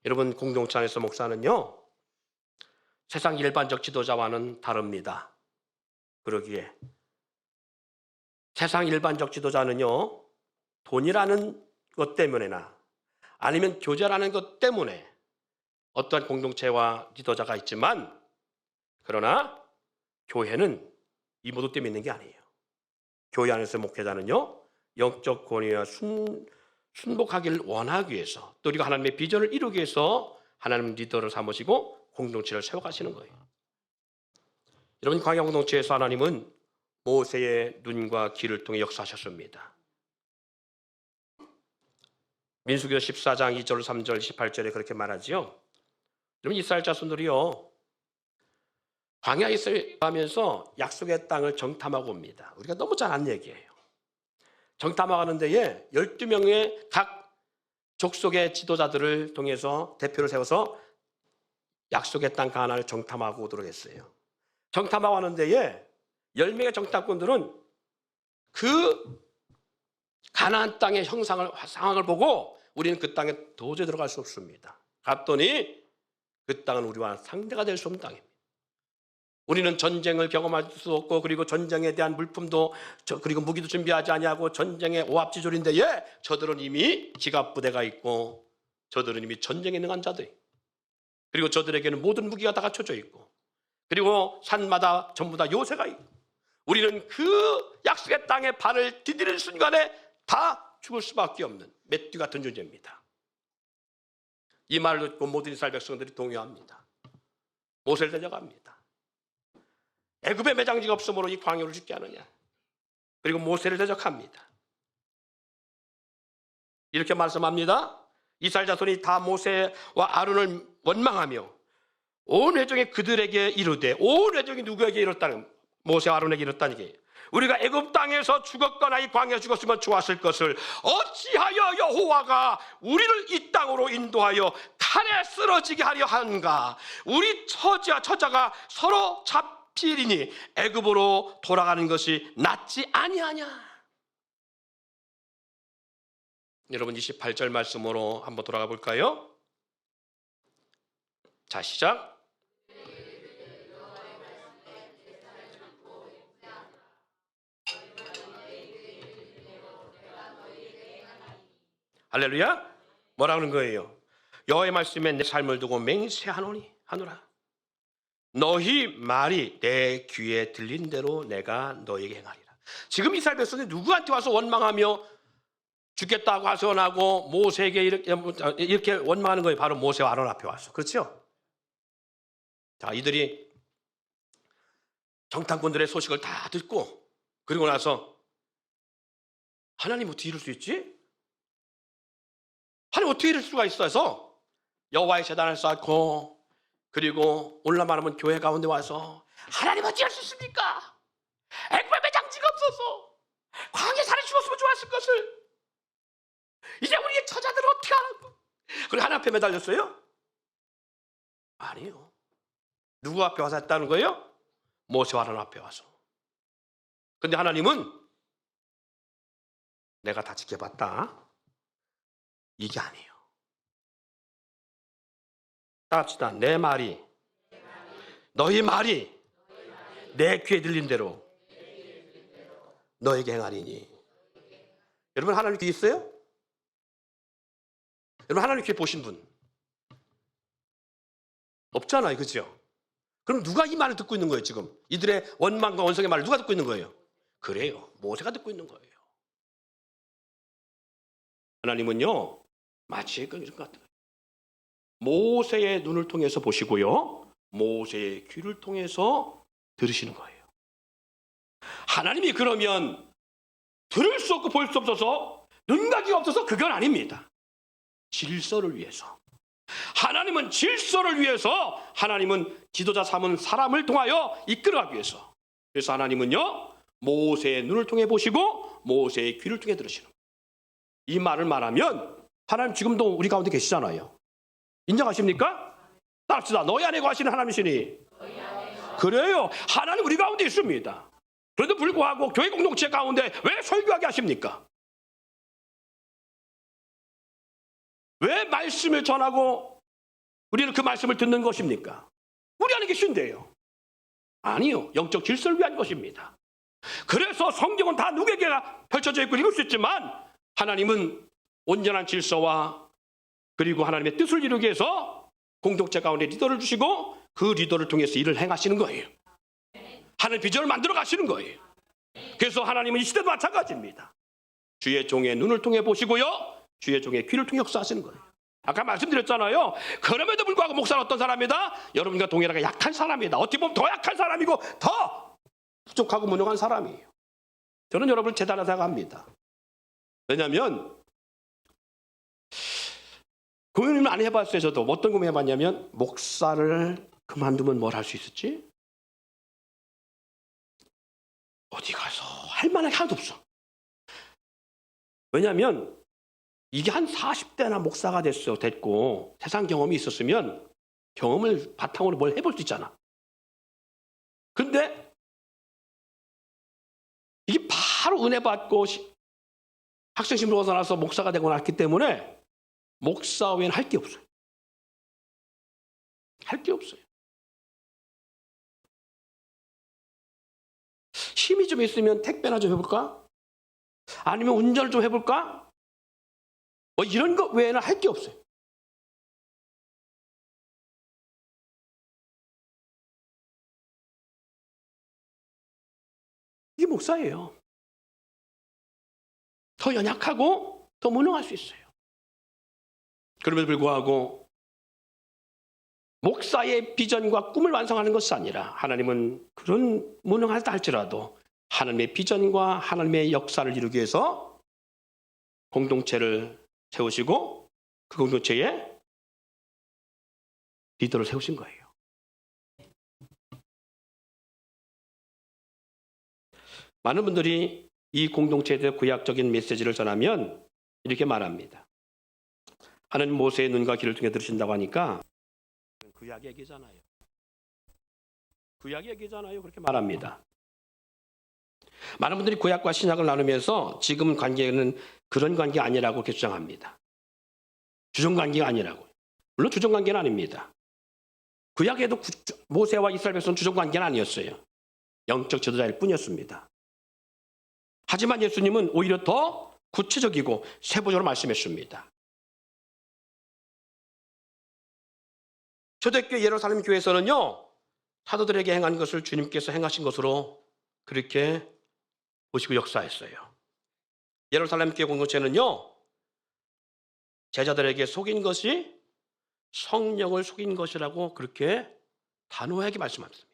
여러분, 공동체 안에서 목사는요, 세상 일반적 지도자와는 다릅니다. 그러기에 세상 일반적 지도자는요, 돈이라는 것 때문에나 아니면 교제라는 것 때문에 어떠한 공동체와 지도자가 있지만, 그러나 교회는 이 모두 때문에 있는 게 아니에요. 교회 안에서 목회자는요, 영적 권위와 순복하기를 원하기 위해서, 또 그리고 하나님의 비전을 이루기 위해서 하나님 리더를 삼으시고 공동체를 세워가시는 거예요. 여러분, 광야 공동체에서 하나님은 모세의 눈과 귀를 통해 역사하셨습니다. 민수기서 14장 2절, 3절, 18절에 그렇게 말하지요. 여러분, 이스라엘 자손들이요, 광야에 있으면서 약속의 땅을 정탐하고 옵니다. 우리가 너무 잘 아는 얘기예요. 정탐하는 데에 12명의 각 족속의 지도자들을 통해서 대표를 세워서 약속의 땅 가나안을 정탐하고 오도록 했어요. 정탐하고 하는 데에 10명의 정탐꾼들은 그 가나안 땅의 상황을 보고 우리는 그 땅에 도저히 들어갈 수 없습니다. 갔더니 그 땅은 우리와 상대가 될 수 없는 땅입니다. 우리는 전쟁을 경험할 수 없고, 그리고 전쟁에 대한 물품도 그리고 무기도 준비하지 아니하고 전쟁의 오합지졸인데에 저들은 이미 기갑부대가 있고 저들은 이미 전쟁에 능한 자들, 그리고 저들에게는 모든 무기가 다 갖춰져 있고, 그리고 산마다 전부 다 요새가 있고, 우리는 그 약속의 땅에 발을 디디는 순간에 다 죽을 수밖에 없는 맷뒤 같은 존재입니다. 이 말을 듣고 모든 이스라엘 백성들이 동요합니다. 모세를 대적합니다. 애굽에 매장지가 없으므로 이 광야를 죽게 하느냐. 그리고 모세를 대적합니다. 이렇게 말씀합니다. 이스라엘 자손이 다 모세와 아론을 원망하며 온 회중이 그들에게 이르되, 온 회중이 누구에게 이뤘다는, 모세와 아론에게 이뤘다는 게, 우리가 애굽 땅에서 죽었거나 이 광야에 죽었으면 좋았을 것을 어찌하여 여호와가 우리를 이 땅으로 인도하여 칼에 쓰러지게 하려 하는가. 우리 처자가 서로 잡히리니 애굽으로 돌아가는 것이 낫지 아니하냐. 여러분, 28절 말씀으로 한번 돌아가 볼까요? 자, 시작. 할렐루야. 뭐라 그런 거예요? 여호와의 말씀에 내 삶을 두고 맹세하노라. 너희 말이 내 귀에 들린 대로 내가 너에게 행하리라. 지금 이스라엘 백성이 누구한테 와서 원망하며 죽겠다고 하소연하고 모세에게 이렇게 원망하는 거예요. 바로 모세와 아론 앞에 와서. 그렇죠? 자, 이들이 정탐꾼들의 소식을 다 듣고 그리고 나서 하나님 어떻게 이럴 수 있지? 하나님 어떻게 이럴 수가 있어서 여호와의 제단을 쌓고 그리고 오늘날 말하면 교회 가운데 와서 하나님 어찌 할 수 있습니까? 액발의 장치가 없어서 광야 살에 죽었으면 좋았을 것을 이제 우리의 처자들은 어떻게 하라고? 그리고 하나님 앞에 매달렸어요? 아니요. 누구 앞에 와서 했다는 거예요? 모세와 아론 앞에 와서. 근데 하나님은 내가 다 지켜봤다. 이게 아니에요. 다 합시다. 내 말이 너희 말이 내 귀에 들린 대로 너에게 행하리니. 여러분 하나님 귀 있어요? 여러분 하나님 귀 보신 분 없잖아요. 그죠? 그럼 누가 이 말을 듣고 있는 거예요? 지금 이들의 원망과 원성의 말을 누가 듣고 있는 거예요? 그래요. 모세가 듣고 있는 거예요. 하나님은요 마치 이런 것 같아요. 모세의 눈을 통해서 보시고요 모세의 귀를 통해서 들으시는 거예요. 하나님이 그러면 들을 수 없고 볼 수 없어서 눈과 귀가 없어서 그건 아닙니다. 질서를 위해서. 하나님은 질서를 위해서, 하나님은 지도자 삼은 사람을 통하여 이끌어가기 위해서. 그래서 하나님은요 모세의 눈을 통해 보시고 모세의 귀를 통해 들으시는 거예요. 이 말을 말하면 하나님 지금도 우리 가운데 계시잖아요. 인정하십니까? 따릅시다. 너희 안에 거하시는 하나님이시니. 그래요. 하나님 우리 가운데 있습니다. 그런데 불구하고 교회 공동체 가운데 왜 설교하게 하십니까? 왜 말씀을 전하고 우리는 그 말씀을 듣는 것입니까? 우리 안에 계신데요. 아니요. 영적 질서를 위한 것입니다. 그래서 성경은 다 누구에게 펼쳐져 있고 읽을 수 있지만 하나님은 온전한 질서와 그리고 하나님의 뜻을 이루기 위해서 공동체 가운데 리더를 주시고 그 리더를 통해서 일을 행하시는 거예요. 하나님 비전을 만들어 가시는 거예요. 그래서 하나님은 이 시대도 마찬가지입니다. 주의 종의 눈을 통해 보시고요 주의 종의 귀를 통해 역사하시는 거예요. 아까 말씀드렸잖아요. 그럼에도 불구하고 목사는 어떤 사람이다? 여러분과 동일하게 약한 사람이다. 어떻게 보면 더 약한 사람이고 더 부족하고 무능한 사람이에요. 저는 여러분을 대단하다고 생각합니다. 왜냐하면 고민을 많이 해봤어요. 저도 어떤 고민 해봤냐면 목사를 그만두면 뭘 할 수 있었지? 어디 가서 할 만한 게 하나도 없어. 왜냐하면 이게 한 40대나 목사가 됐고 세상 경험이 있었으면 경험을 바탕으로 뭘 해볼 수 있잖아. 근데 이게 바로 은혜 받고 학생신분 벗어나서 목사가 되고 났기 때문에 목사 외에는 할 게 없어요. 할 게 없어요. 힘이 좀 있으면 택배나 좀 해볼까? 아니면 운전을 좀 해볼까? 뭐 이런 것 외에는 할 게 없어요. 이게 목사예요. 더 연약하고 더 무능할 수 있어요. 그럼에도 불구하고 목사의 비전과 꿈을 완성하는 것이 아니라 하나님은 그런 무능하다 할지라도 하나님의 비전과 하나님의 역사를 이루기 위해서 공동체를 세우시고 그 공동체에 리더를 세우신 거예요. 많은 분들이 이 공동체에 대해 구약적인 메시지를 전하면 이렇게 말합니다. 하나님 모세의 눈과 귀를 통해 들으신다고 하니까 구약 얘기잖아요. 구약 얘기잖아요. 그렇게 말합니다. 많은 분들이 구약과 신약을 나누면서 지금 관계는 그런 관계 아니라고 이렇게 주장합니다. 주종관계가 아니라고. 물론 주종관계는 아닙니다. 구약에도 모세와 이스라엘 백성은 주종관계는 아니었어요. 영적 지도자일 뿐이었습니다. 하지만 예수님은 오히려 더 구체적이고 세부적으로 말씀했습니다. 초대교회 예루살렘 교회에서는요 사도들에게 행한 것을 주님께서 행하신 것으로 그렇게 보시고 역사했어요. 예루살렘 교회 공동체는요, 제자들에게 속인 것이 성령을 속인 것이라고 그렇게 단호하게 말씀하셨습니다.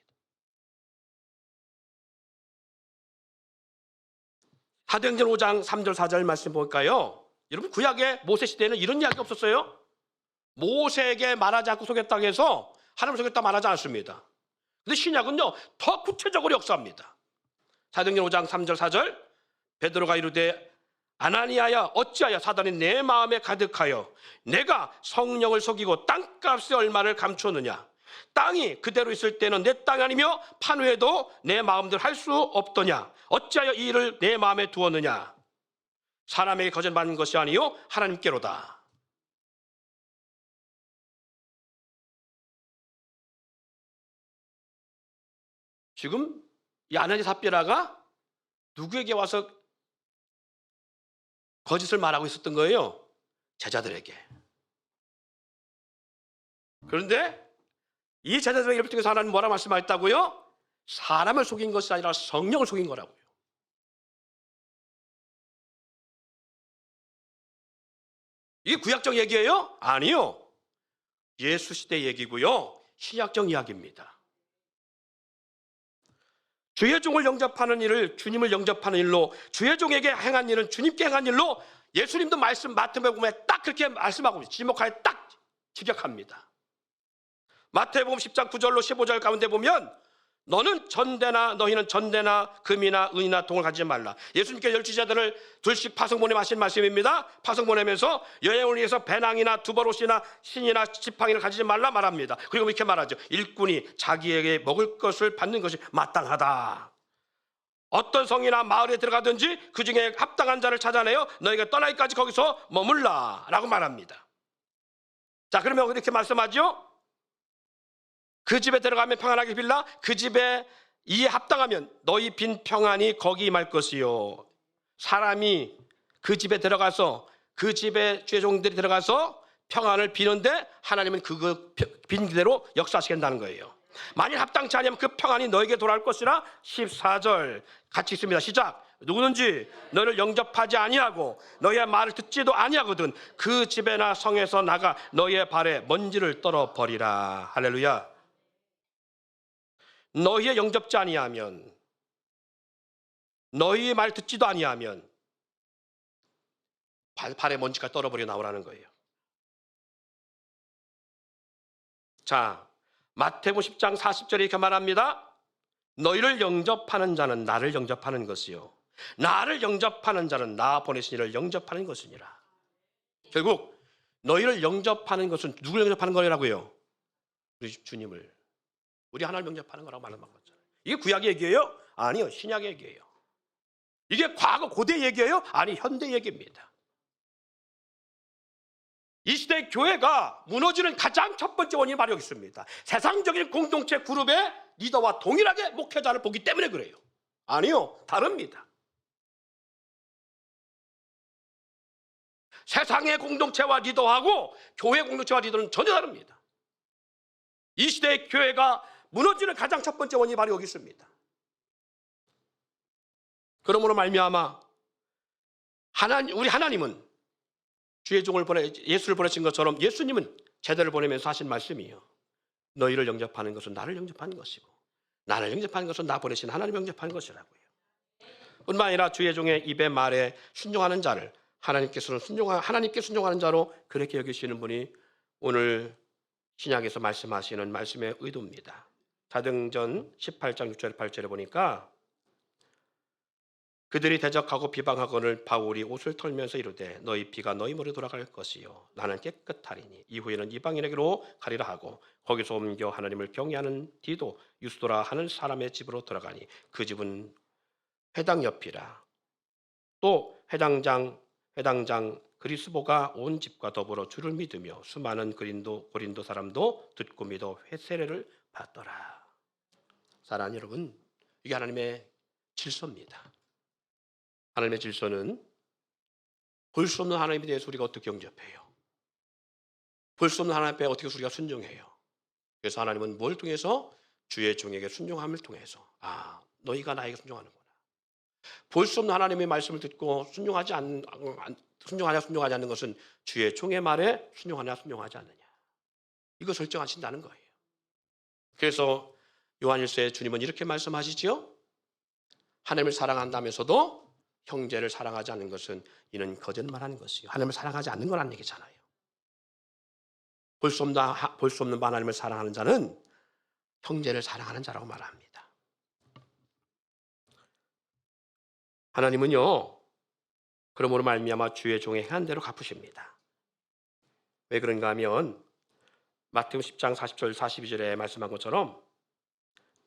사도행전 5장 3절 4절 말씀 볼까요? 여러분, 구약의 모세 시대에는 이런 이야기 없었어요? 모세에게 말하지 않고 속였다고 해서 하나님 속였다 말하지 않습니다. 근데 신약은요, 더 구체적으로 역사합니다. 사도행전 5장 3절 4절, 베드로가 이르되 아나니아야 어찌하여 사단이 내 마음에 가득하여 내가 성령을 속이고 땅값의 얼마를 감추었느냐. 땅이 그대로 있을 때는 내 땅이 아니며 판후에도 내 마음대로 할 수 없더냐. 어찌하여 이 일을 내 마음에 두었느냐. 사람에게 거짓말하는 것이 아니요 하나님께로다. 지금 이 아나니 삽비라가 누구에게 와서 거짓을 말하고 있었던 거예요? 제자들에게. 그런데 이 제자들에게 통해서 하나님 뭐라 말씀하셨다고요? 사람을 속인 것이 아니라 성령을 속인 거라고요. 이게 구약적 얘기예요? 아니요. 예수 시대 얘기고요. 신약적 이야기입니다. 주의 종을 영접하는 일을 주님을 영접하는 일로, 주의 종에게 행한 일은 주님께 행한 일로, 예수님도 말씀 마태복음에 보면 딱 그렇게 말씀하고 지목하에 딱 직역합니다. 마태복음 10장 9절로 15절 가운데 보면 너는 전대나 너희는 전대나 금이나 은이나 동을 가지지 말라. 예수님께서 12제자들을 둘씩 파송 보내며 하신 말씀입니다. 파송 보내면서 여행을 위해서 배낭이나 두버롯이나 신이나 지팡이를 가지지 말라 말합니다. 그리고 이렇게 말하죠. 일꾼이 자기에게 먹을 것을 받는 것이 마땅하다. 어떤 성이나 마을에 들어가든지 그 중에 합당한 자를 찾아내어 너희가 떠나기까지 거기서 머물라 라고 말합니다. 자, 그러면 이렇게 말씀하죠. 그 집에 들어가면 평안하게 빌라. 그 집에 이에 합당하면 너희 빈 평안이 거기 임할 것이요. 사람이 그 집에 들어가서 그 집에 죄종들이 들어가서 평안을 비는데 하나님은 그거 빈 그대로 역사하시겠다는 거예요. 만일 합당치 않으면 그 평안이 너에게 돌아올 것이라. 14절 같이 있습니다. 시작. 누구든지 너를 영접하지 아니하고 너희의 말을 듣지도 아니하거든 그 집에나 성에서 나가 너희의 발에 먼지를 떨어버리라. 할렐루야. 너희의 영접지 아니하면, 너희의 말 듣지도 아니하면 발에 먼지가 떨어버려 나오라는 거예요. 자, 마태복음 10장 40절에 이렇게 말합니다. 너희를 영접하는 자는 나를 영접하는 것이요 나를 영접하는 자는 나 보내신 이를 영접하는 것이니라. 결국 너희를 영접하는 것은 누굴 영접하는 거라고요? 우리 주님을, 우리 하나님 영접하는 거라고 말하는 거잖아요. 이게 구약의 얘기예요? 아니요, 신약의 얘기예요. 이게 과거 고대 얘기예요? 아니, 현대 얘기입니다. 이 시대 교회가 무너지는 가장 첫 번째 원인이 바로 여기 있습니다. 세상적인 공동체 그룹의 리더와 동일하게 목회자를 보기 때문에 그래요. 아니요, 다릅니다. 세상의 공동체와 리더하고 교회 공동체와 리더는 전혀 다릅니다. 이 시대의 교회가 무너지는 가장 첫 번째 원인이 바로 여기 있습니다. 그러므로 말미암아 우리 하나님은 주의 종을 예수를 보내신 것처럼 예수님은 제자를 보내면서 하신 말씀이에요. 너희를 영접하는 것은 나를 영접하는 것이고 나를 영접하는 것은 나 보내신 하나님을 영접하는 것이라고요. 뿐만 아니라 주의 종의 입의 말에 순종하는 자를 하나님께 순종하는 자로 그렇게 여기시는 분이 오늘 신약에서 말씀하시는 말씀의 의도입니다. 사도행전 18장 6절 8절에 보니까 그들이 대적하고 비방하거늘 바울이 옷을 털면서 이르되 너희 피가 너희 머리에 돌아갈 것이요 나는 깨끗하리니 이후에는 이방인에게로 가리라 하고 거기서 옮겨 하나님을 경외하는 디도 유스도라 하는 사람의 집으로 들어가니 그 집은 회당 옆이라. 또 회당장 그리스보가 온 집과 더불어 주를 믿으며 수많은 고린도 사람도 듣고 믿어 세례를 받더라. 사랑하는 여러분, 이게 하나님의 질서입니다. 하나님의 질서는 볼 수 없는 하나님에 대해서 우리가 어떻게 영접해요? 볼 수 없는 하나님 앞에 어떻게 우리가 순종해요? 그래서 하나님은 뭘 통해서? 주의 종에게 순종함을 통해서 너희가 나에게 순종하는구나. 볼 수 없는 하나님의 말씀을 듣고 순종하지 않는 것은 주의 종의 말에 순종하냐 순종하지 않느냐. 이거 결정하신다는 거예요. 그래서 요한일서에 주님은 이렇게 말씀하시죠. 하나님을 사랑한다면서도 형제를 사랑하지 않는 것은 이는 거짓말하는 것이요. 하나님을 사랑하지 않는 거라는 얘기잖아요. 볼 수 없는 하나님을 사랑하는 자는 형제를 사랑하는 자라고 말합니다. 하나님은요, 그러므로 말미암아 주의 종의 행한 대로 갚으십니다. 왜 그런가 하면 마태복음 10장 40절 42절에 말씀한 것처럼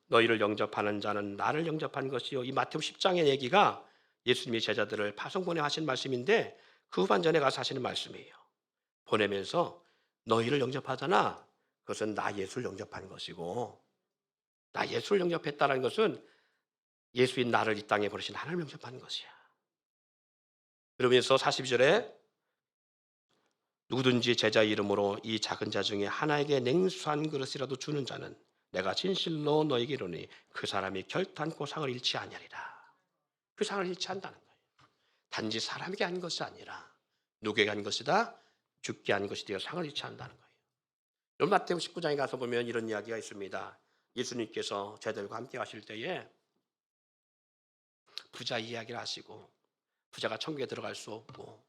너희를 영접하는 자는 나를 영접한 것이요. 이 마태복음 10장의 얘기가 예수님이 제자들을 파송보내 하신 말씀인데 그 후반전에 가서 하시는 말씀이에요. 보내면서 너희를 영접하잖아. 그것은 나 예수를 영접한 것이고, 나 예수를 영접했다는 것은 예수인 나를 이 땅에 보내신 하나님을 영접한 것이야. 그러면서 42절에 누구든지 제자 이름으로 이 작은 자 중에 하나에게 냉수 한 그릇이라도 주는 자는 내가 진실로 너에게 이르노니 그 사람이 결탄코 상을 잃지 아니하리라. 그 상을 잃지 않는다는 거예요. 단지 사람에게 한 것이 아니라 누구에게 한 것이다? 죽게 한 것이 되어 상을 잃지 않는다는 거예요. 여러분 마태복음 19장에 가서 보면 이런 이야기가 있습니다. 예수님께서 제자들과 함께 하실 때에 부자 이야기를 하시고 부자가 천국에 들어갈 수 없고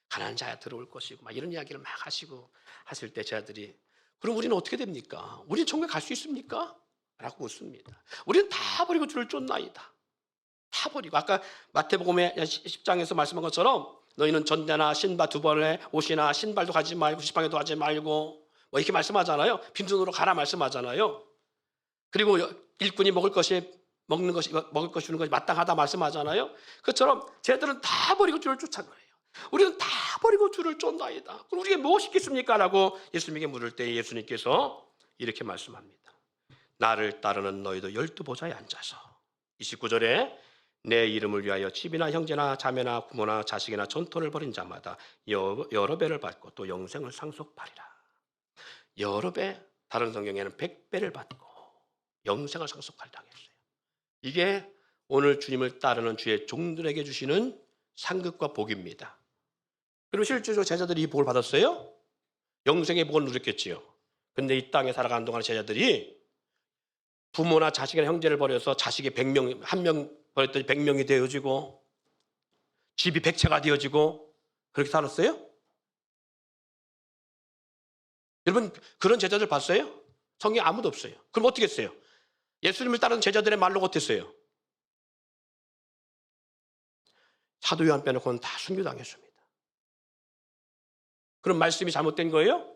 가난한 자야 들어올 것이고 막 이런 이야기를 막 하시고 하실 때 제자들이 그럼 우리는 어떻게 됩니까? 우리는 천국에 갈 수 있습니까? 라고 묻습니다. 우리는 다 버리고 주를 쫓나이다. 다 버리고 아까 마태복음의 10장에서 말씀한 것처럼 너희는 전대나 신발 2벌에 옷이나 신발도 가지 말고 지팡이도 가지 말고 뭐 이렇게 말씀하잖아요. 빈손으로 가라 말씀하잖아요. 그리고 일꾼이 먹을 것 주는 것이 마땅하다 말씀하잖아요. 그처럼 쟤들은 다 버리고 주를 쫓은 거예요. 우리는 다 버리고 주를 쫓나이다. 그럼 우리에게 무엇이 있겠습니까? 라고 예수님에게 물을 때 예수님께서 이렇게 말씀합니다. 나를 따르는 너희도 12보좌에 앉아서 29절에 내 이름을 위하여 집이나 형제나 자매나 부모나 자식이나 전토를 벌인 자마다 여러 배를 받고 또 영생을 상속하리라. 여러 배, 다른 성경에는 100배를 받고 영생을 상속하리라 했어요. 이게 오늘 주님을 따르는 주의 종들에게 주시는 상급과 복입니다. 그럼 실제로 제자들이 이 복을 받았어요? 영생의 복을 누렸겠지요. 근데 이 땅에 살아가는 동안 제자들이 부모나 자식이나 형제를 버려서 자식이 100명, 한 명 버렸더니 100명이 되어지고 집이 100채가 되어지고 그렇게 살았어요? 여러분 그런 제자들 봤어요? 성경에 아무도 없어요. 그럼 어떻게 했어요? 예수님을 따르는 제자들의 말로 어땠어요? 사도 요한 빼놓고는 다 순교당했습니다. 그럼 말씀이 잘못된 거예요?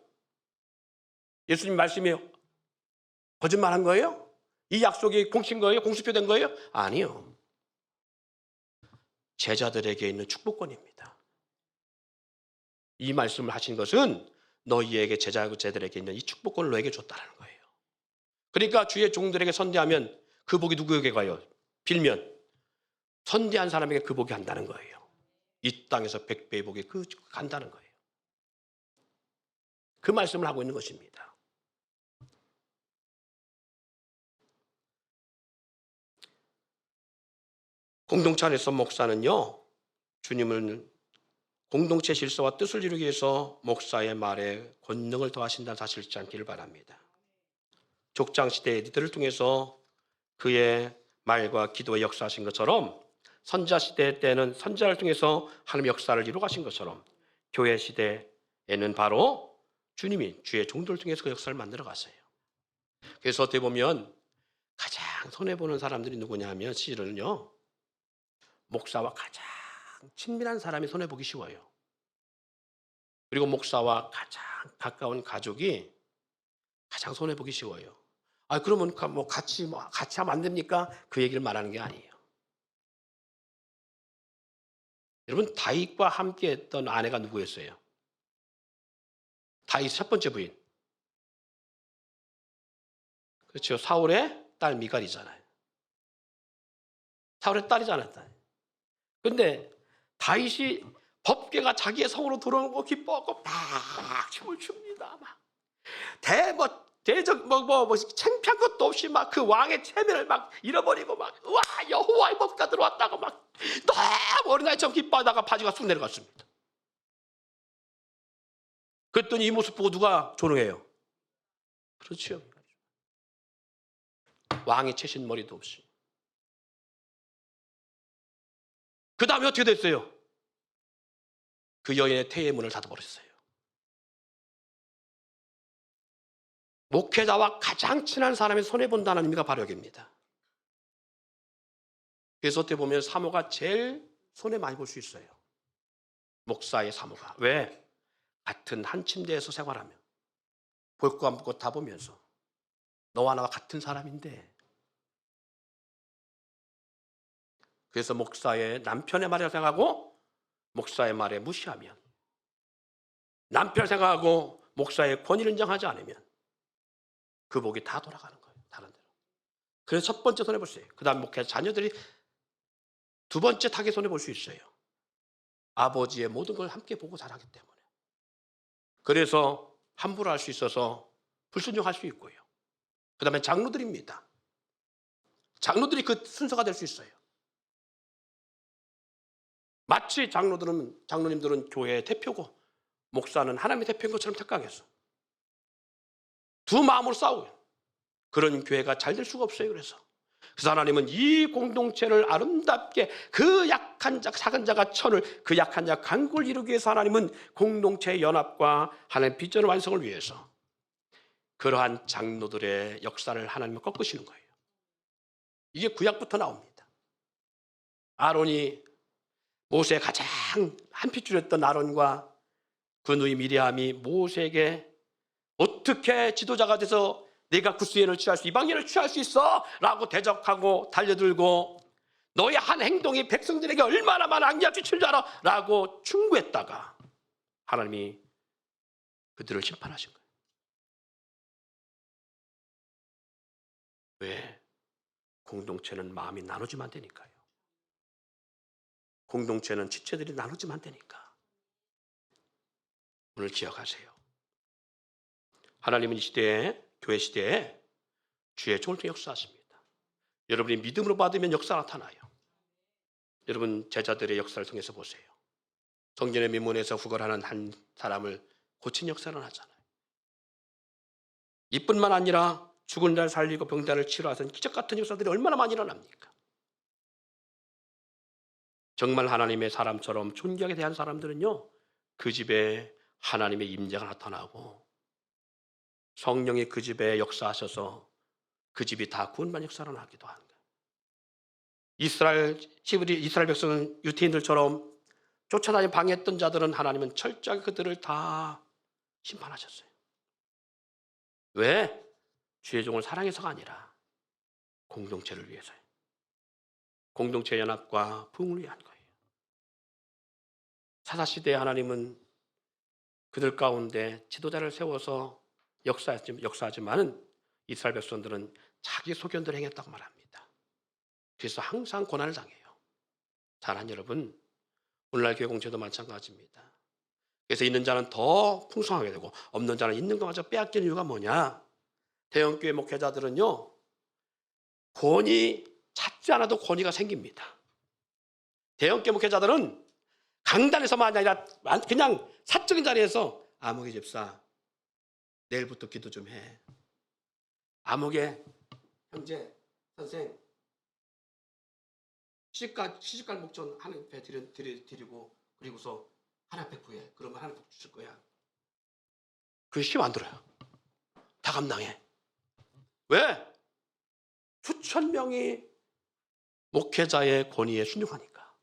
예수님 말씀이 거짓말한 거예요? 이 약속이 공신 거예요? 공수표된 거예요? 아니요. 제자들에게 있는 축복권입니다. 이 말씀을 하신 것은 너희에게 제자들에게 있는 이 축복권을 너에게 줬다는 거예요. 그러니까 주의 종들에게 선대하면 그 복이 누구에게 가요? 빌면 선대한 사람에게 그 복이 간다는 거예요. 이 땅에서 100배의 복이 간다는 거예요. 그 말씀을 하고 있는 것입니다. 공동체 안에서 목사는요, 주님은 공동체 질서와 뜻을 이루기 위해서 목사의 말에 권능을 더하신다는 사실을 잊지 않기를 바랍니다. 족장시대의 리더를 통해서 그의 말과 기도에 역사하신 것처럼 선지자시대 때는 선지자를 통해서 하나님의 역사를 이루어가신 것처럼 교회 시대에는 바로 주님이 주의 종들을 통해서 그 역사를 만들어 갔어요. 그래서 어떻게 보면 가장 손해보는 사람들이 누구냐 하면 실은요, 목사와 가장 친밀한 사람이 손해보기 쉬워요. 그리고 목사와 가장 가까운 가족이 가장 손해보기 쉬워요. 그러면 같이 하면 안 됩니까? 그 얘기를 말하는 게 아니에요. 여러분, 다윗과 함께 했던 아내가 누구였어요? 다윗 첫 번째 부인. 그렇죠. 사울의 딸 미갈이잖아요. 사울의 딸이잖아요. 그런데 다윗이 법궤가 자기의 성으로 들어오는 거 기뻐하고 막 춤을 춥니다. 막 대적 창피한 것도 없이 막 그 왕의 체면을 막 잃어버리고 막 와 여호와의 목가 들어왔다고 막 너무 어린아이처럼 기뻐하다가 바지가 쑥 내려갔습니다. 그랬더니 이 모습 보고 누가 조롱해요? 그렇죠. 왕이 채신 머리도 없이. 그 다음에 어떻게 됐어요? 그 여인의 태의 문을 닫아버렸어요. 목회자와 가장 친한 사람이 손해본다는 의미가 바로 여기입니다. 그래서 어떻게 보면 사모가 제일 손해 많이 볼 수 있어요. 목사의 사모가. 왜? 같은 한 침대에서 생활하며 볼 거 안 볼 거 다 보면서 너와 나와 같은 사람인데, 그래서 목사의 남편의 말을 생각하고 목사의 말에 무시하면, 남편을 생각하고 목사의 권위를 인정하지 않으면 그 복이 다 돌아가는 거예요. 다른 데로. 그래서 첫 번째 손해볼 수 있어요. 그 다음 목회자 자녀들이 두 번째 타겟 손해볼 수 있어요. 아버지의 모든 걸 함께 보고 자라기 때문에. 그래서 함부로 할 수 있어서 불순종할 수 있고요. 그 다음에 장로들입니다. 장로들이 그 순서가 될 수 있어요. 마치 장로님들은 교회의 대표고 목사는 하나님의 대표인 것처럼 착각해서 두 마음으로 싸워요. 그런 교회가 잘 될 수가 없어요. 그래서 하나님은 이 공동체를 아름답게 그 약한 자, 작은 자가 천을, 그 약한 자 강구를 이루기 위해서 하나님은 공동체의 연합과 하나님의 비전의 완성을 위해서 그러한 장로들의 역사를 하나님은 꺾으시는 거예요. 이게 구약부터 나옵니다. 아론이 모세의 가장 한핏줄였던 아론과 그 누이 미리암이 모세에게 어떻게 지도자가 돼서 네가 구스yen을 취할 수, 이방인을 취할 수 있어? 라고 대적하고 달려들고 너의 한 행동이 백성들에게 얼마나 많은 악리가 끼칠 줄 알아? 라고 충고했다가 하나님이 그들을 심판하신 거예요. 왜? 공동체는 마음이 나누지면 안 되니까요. 공동체는 지체들이 나누지면 안 되니까. 오늘 기억하세요. 하나님은 이 시대에, 교회 시대에 주의 종을 통해 역사하십니다. 여러분이 믿음으로 받으면 역사 나타나요. 여러분 제자들의 역사를 통해서 보세요. 성전의 민문에서 후걸하는 한 사람을 고친 역사를 하잖아요. 이뿐만 아니라 죽은 자를 살리고 병자를 치료하신 기적 같은 역사들이 얼마나 많이 일어납니까? 정말 하나님의 사람처럼 존귀하게 대한 사람들은요, 그 집에 하나님의 임재가 나타나고 성령이 그 집에 역사하셔서 그 집이 다 구원받는 역사를 하기도 하는 거예요. 이스라엘 백성은 유태인들처럼 쫓아다니 방해했던 자들은 하나님은 철저하게 그들을 다 심판하셨어요. 왜? 주의 종을 사랑해서가 아니라 공동체를 위해서요. 공동체 연합과 부흥을 위한 거예요. 사사시대에 하나님은 그들 가운데 지도자를 세워서 역사하지만은 이스라엘 백성들은 자기 소견대로 행했다고 말합니다. 그래서 항상 고난을 당해요. 사랑하는 여러분, 오늘날 교회 공동체도 마찬가지입니다. 그래서 있는 자는 더 풍성하게 되고 없는 자는 있는 것마저 빼앗기는 이유가 뭐냐? 대형교회 목회자들은요, 권위 찾지 않아도 권위가 생깁니다. 대형교회 목회자들은 강단에서만 아니라 그냥 사적인 자리에서 아무개 집사 내일부터 기도 좀 해. 아무개 형제 선생 시집갈 목전 하나님 앞에 드리고 그리고서 하나님 앞에 구해. 그러면 하나님 복 주실 거야. 그 힘 안 들어요. 다 감당해. 왜? 수천 명이 목회자의 권위에 순종하니까.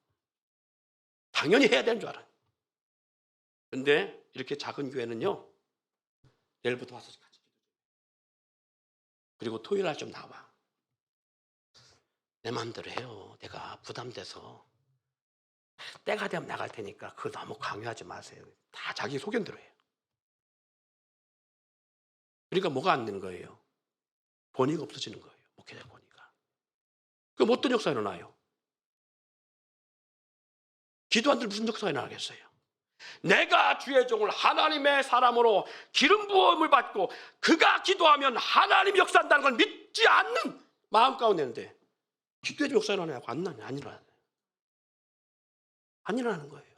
당연히 해야 되는 줄 알아요. 그런데 이렇게 작은 교회는요, 내일부터 와서 같이 기도 좀 해. 그리고 토요일 날 좀 나와. 내 마음대로 해요. 내가 부담돼서. 때가 되면 나갈 테니까 그거 너무 강요하지 마세요. 다 자기 소견대로 해요. 그러니까 뭐가 안 되는 거예요? 권위가 없어지는 거예요. 목회자 권위가. 그럼 어떤 역사가 일어나요? 기도한들 무슨 역사가 일어나겠어요? 내가 주의 종을 하나님의 사람으로 기름 부음을 받고 그가 기도하면 하나님이 역사한다는 걸 믿지 않는 마음 가운데인데 기도해도 역사 일어나냐고 안 일어나요. 안 일어나는 거예요.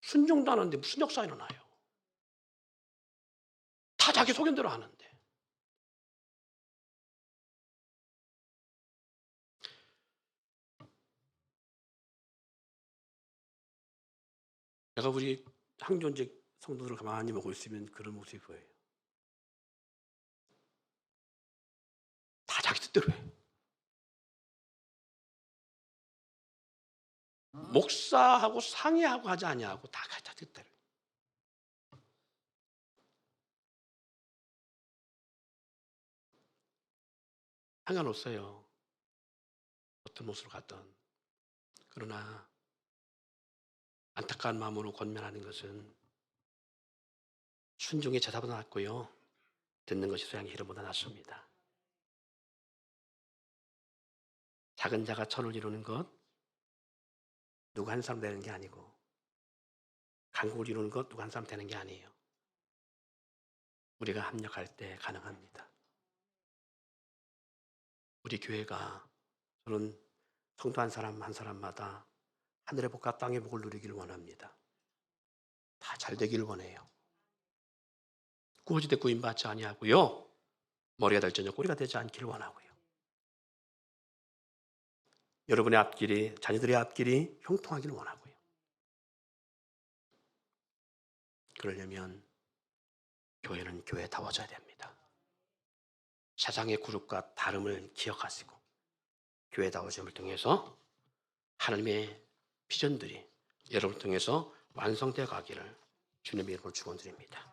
순종도 하는데 무슨 역사 일어나요? 다 자기 소견대로 하는데. 내가 우리 항존직 성도들을 가만히 보고 있으면 그런 모습이 보여요. 다 자기 뜻대로 해. 목사하고 상의하고 하지 아니하고 다 자기 뜻대로. 상관없어요. 어떤 모습으로 갔던. 그러나 안타까운 마음으로 권면하는 것은 순종의 제사보다 낫고요. 듣는 것이 소양의 기름보다 낫습니다. 작은 자가 천을 이루는 것 누구 한 사람 되는 게 아니고 강국을 이루는 것 누구 한 사람 되는 게 아니에요. 우리가 합력할 때 가능합니다. 우리 교회가 저는 성도 한 사람 한 사람마다 하늘의 복과 땅의 복을 누리기를 원합니다. 다 잘 되기를 원해요. 구워지되 구인받지 아니하고요. 머리가 될지언정 꼬리가 되지 않기를 원하고요. 여러분의 앞길이 자녀들의 앞길이 형통하기를 원하고요. 그러려면 교회는 교회다워져야 됩니다. 세상의 그룹과 다름을 기억하시고 교회다워짐을 통해서 하나님의 비전들이 여러분을 통해서 완성되어 가기를 주님의 이름으로 축원드립니다.